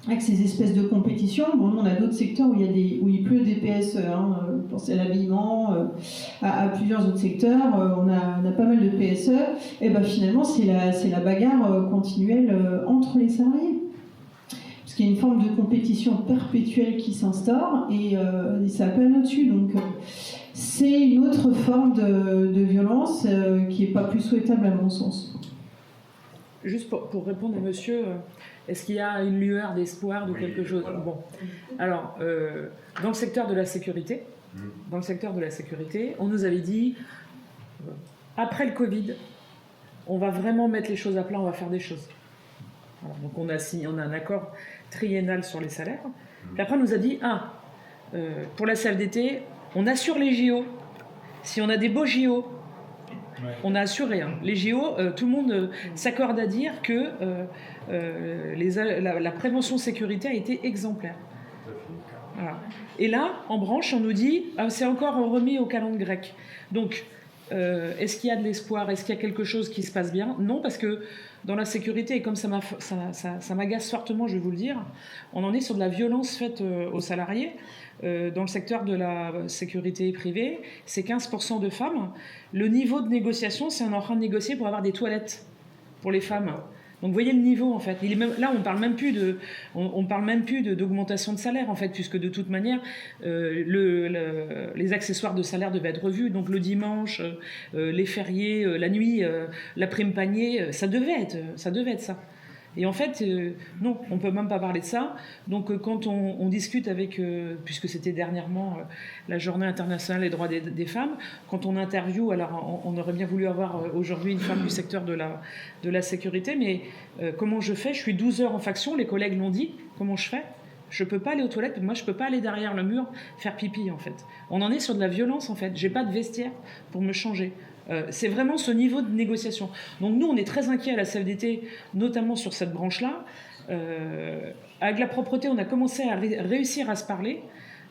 avec ces espèces de compétitions. Bon, on a d'autres secteurs où il pleut des PSE. Pensez à l'habillement, à plusieurs autres secteurs. On a pas mal de PSE. Et finalement, c'est la bagarre continuelle entre les salariés. Parce qu'il y a une forme de compétition perpétuelle qui s'instaure et ça plane au-dessus. Donc c'est une autre forme de violence qui n'est pas plus souhaitable à mon sens. Juste pour répondre à monsieur, est-ce qu'il y a une lueur d'espoir de quelque chose? Bon, alors, dans le secteur de la sécurité, on nous avait dit, après le Covid, on va vraiment mettre les choses à plat, on va faire des choses. Voilà, donc on a un accord triennal sur les salaires. Puis après, on nous a dit, pour la CFDT, on assure les JO. Si on a des beaux JO, on a assuré. Les JO, tout le monde s'accorde à dire que la prévention sécurité a été exemplaire. Voilà. Et là, en branche, on nous dit, c'est encore remis au calendrier grec. Donc, est-ce qu'il y a de l'espoir? Est-ce qu'il y a quelque chose qui se passe bien? Non, parce que dans la sécurité, et comme ça m'agace fortement, je vais vous le dire, on en est sur de la violence faite aux salariés. Dans le secteur de la sécurité privée, c'est 15% de femmes. Le niveau de négociation, c'est on est en train de négocier pour avoir des toilettes pour les femmes. Donc vous voyez le niveau en fait. Là on parle même plus d'augmentation de salaire en fait, puisque de toute manière les accessoires de salaire devaient être revus. Donc le dimanche, les fériés, la nuit, la prime panier, ça devait être ça. Et en fait, non, on ne peut même pas parler de ça. Donc quand on discute avec, puisque c'était dernièrement la journée internationale des droits des femmes, quand on interviewe, alors on aurait bien voulu avoir aujourd'hui une femme du secteur de la sécurité, mais comment je fais? Je suis 12 heures en faction, les collègues l'ont dit, comment je fais? Je ne peux pas aller aux toilettes, moi je ne peux pas aller derrière le mur faire pipi en fait. On en est sur de la violence en fait, j'ai pas de vestiaire pour me changer. C'est vraiment ce niveau de négociation. Donc nous, on est très inquiets à la CFDT, notamment sur cette branche-là. Avec la propreté, on a commencé à réussir à se parler.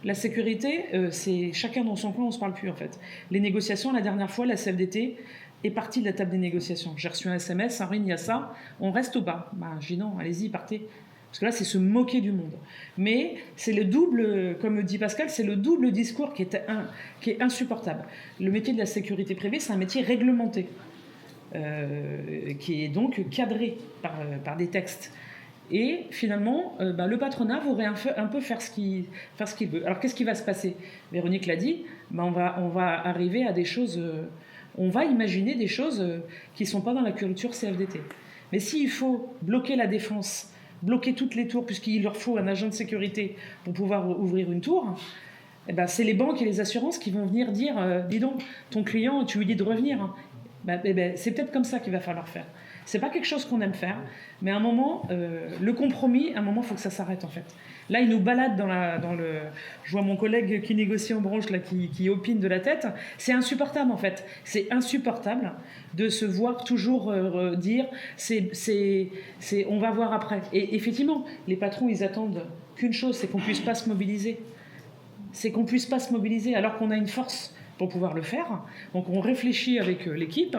La sécurité, c'est chacun dans son coin, on ne se parle plus en fait. Les négociations, la dernière fois, la CFDT est partie de la table des négociations. J'ai reçu un SMS, Sarine, il y a ça, on reste au bas. Je dis non, allez-y, partez. Parce que là, c'est se moquer du monde. Mais c'est le double, comme dit Pascal, c'est le double discours qui est insupportable. Le métier de la sécurité privée, c'est un métier réglementé, qui est donc cadré par des textes. Et finalement, le patronat voudrait un peu faire ce qu'il veut. Alors qu'est-ce qui va se passer? Véronique l'a dit, on va arriver à des choses, on va imaginer des choses qui ne sont pas dans la culture CFDT. Mais s'il faut bloquer la défense, bloquer toutes les tours, puisqu'il leur faut un agent de sécurité pour pouvoir ouvrir une tour, c'est les banques et les assurances qui vont venir dire dis donc, ton client, tu lui dis de revenir. C'est peut-être comme ça qu'il va falloir faire. C'est pas quelque chose qu'on aime faire, mais à un moment, le compromis, à un moment, il faut que ça s'arrête en fait. Là, il nous balade dans le... Je vois mon collègue qui négocie en branche, là, qui opine de la tête. C'est insupportable en fait. C'est insupportable de se voir toujours dire on va voir après. Et effectivement, les patrons, ils attendent qu'une chose, c'est qu'on puisse pas se mobiliser. C'est qu'on puisse pas se mobiliser alors qu'on a une force pour pouvoir le faire. Donc on réfléchit avec l'équipe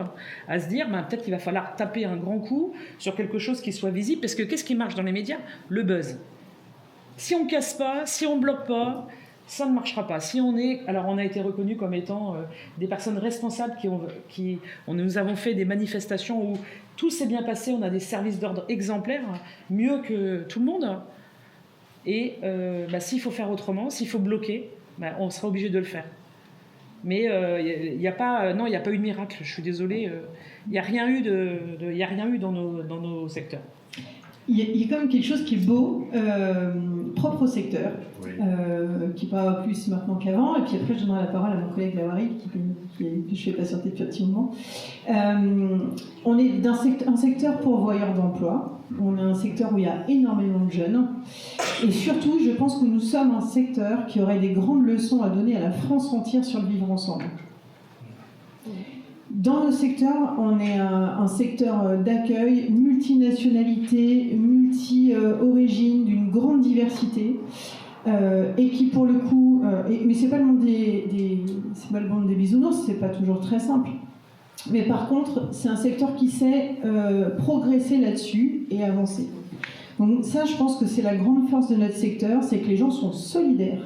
à se dire peut-être qu'il va falloir taper un grand coup sur quelque chose qui soit visible, parce que qu'est-ce qui marche dans les médias? Le buzz. Si on casse pas, si on bloque pas, ça ne marchera pas. Si on est, alors on a été reconnus comme étant des personnes responsables nous avons fait des manifestations où tout s'est bien passé, on a des services d'ordre exemplaires, mieux que tout le monde. Et s'il faut faire autrement, s'il faut bloquer, on sera obligé de le faire. Mais il n'y a pas eu de miracle. Je suis désolée, il n'y a rien eu dans nos secteurs. il y a quand même quelque chose qui est beau, propre au secteur, qui parle plus maintenant qu'avant. Et puis après, je donnerai la parole à mon collègue Lawari, que je fais patienter depuis un petit moment. On est un secteur pourvoyeur d'emploi. On est un secteur où il y a énormément de jeunes. Et surtout, je pense que nous sommes un secteur qui aurait des grandes leçons à donner à la France entière sur le vivre ensemble. Dans le secteur, on est un secteur d'accueil, multinationalité, multi-origine, d'une grande diversité, et qui pour le coup, mais c'est pas le monde c'est pas le monde des bisounours, c'est pas toujours très simple. Mais par contre, c'est un secteur qui sait progresser là-dessus et avancer. Donc ça, je pense que c'est la grande force de notre secteur, c'est que les gens sont solidaires.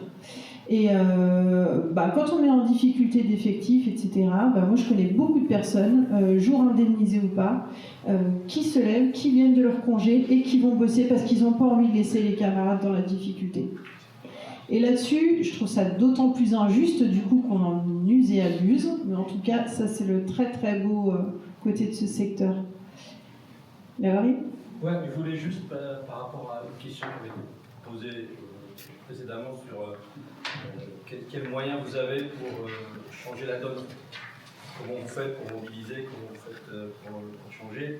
Et quand on est en difficulté d'effectifs, etc., moi je connais beaucoup de personnes, jour indemnisé ou pas, qui se lèvent, qui viennent de leur congé et qui vont bosser parce qu'ils n'ont pas envie de laisser les camarades dans la difficulté. Et là-dessus, je trouve ça d'autant plus injuste du coup qu'on en use et abuse, mais en tout cas, ça c'est le très très beau côté de ce secteur. Lawari ? Ouais, je voulais juste, par rapport à une question que vous avez posée précédemment sur quels moyens vous avez pour changer la donne. Comment vous faites pour mobiliser, comment vous faites pour changer.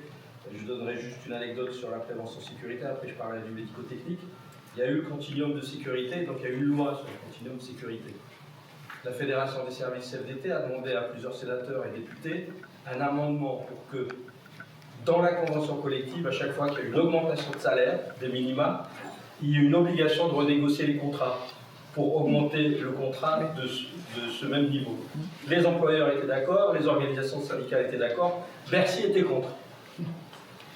Je donnerai juste une anecdote sur la prévention sécurité, après je parlerai du médico-technique. Il y a eu le continuum de sécurité, donc il y a eu une loi sur le continuum de sécurité. La Fédération des services CFDT a demandé à plusieurs sénateurs et députés un amendement pour que, dans la convention collective, à chaque fois qu'il y a une augmentation de salaire, des minima, il y a une obligation de renégocier les contrats pour augmenter le contrat de ce même niveau. Les employeurs étaient d'accord, les organisations syndicales étaient d'accord, Bercy était contre.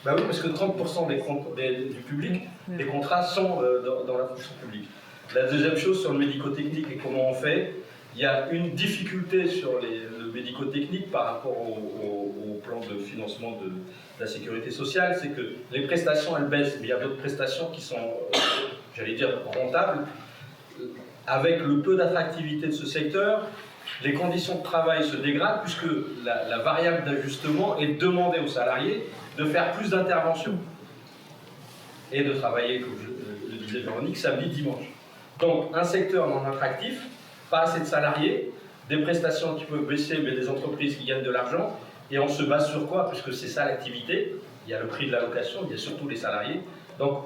Ben oui, parce que 30% du public, des contrats sont dans la fonction publique. La deuxième chose sur le médico-technique et comment on fait, il y a une difficulté sur le médico-technique par rapport au plan de financement de la sécurité sociale, c'est que les prestations elles baissent, mais il y a d'autres prestations qui sont, j'allais dire, rentables. Avec le peu d'attractivité de ce secteur, les conditions de travail se dégradent puisque la variable d'ajustement est de demander aux salariés de faire plus d'interventions et de travailler, comme le disait Véronique, samedi, dimanche. Donc un secteur non attractif, pas assez de salariés, des prestations qui peuvent baisser, mais des entreprises qui gagnent de l'argent, et on se base sur quoi? Puisque c'est ça l'activité, il y a le prix de la location, il y a surtout les salariés. Donc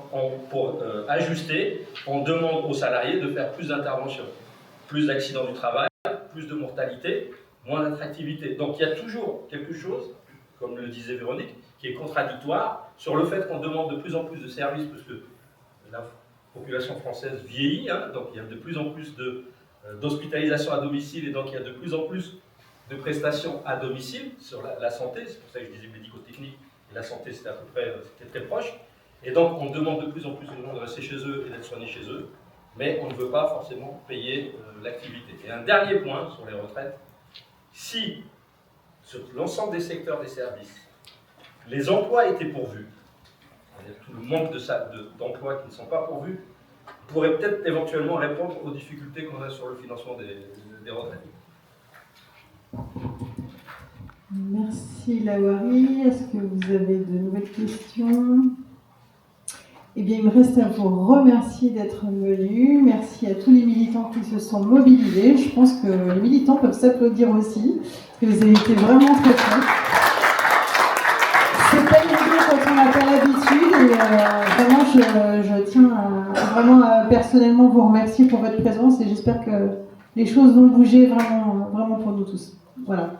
pour ajuster, on demande aux salariés de faire plus d'interventions, plus d'accidents du travail, plus de mortalité, moins d'attractivité. Donc il y a toujours quelque chose, comme le disait Véronique, qui est contradictoire sur le fait qu'on demande de plus en plus de services, parce que la population française vieillit, donc il y a de plus en plus d'hospitalisation à domicile, et donc il y a de plus en plus de prestations à domicile sur la santé. C'est pour ça que je disais médico-technique, et la santé c'était à peu près très proche. Et donc on demande de plus en plus aux gens de rester chez eux et d'être soignés chez eux, mais on ne veut pas forcément payer l'activité. Et un dernier point sur les retraites, si sur l'ensemble des secteurs des services, les emplois étaient pourvus, c'est-à-dire tout le manque d'emplois qui ne sont pas pourvus, pourrait peut-être éventuellement répondre aux difficultés qu'on a sur le financement des retraites. Merci Lawari. Est-ce que vous avez de nouvelles questions? Eh bien, il me reste à vous remercier d'être venus. Merci à tous les militants qui se sont mobilisés. Je pense que les militants peuvent s'applaudir aussi, parce que vous avez été vraiment très forts. C'est pas évident quand on n'a pas l'habitude, et vraiment, je tiens à personnellement vous remercier pour votre présence, et j'espère que les choses vont bouger vraiment pour nous tous. Voilà.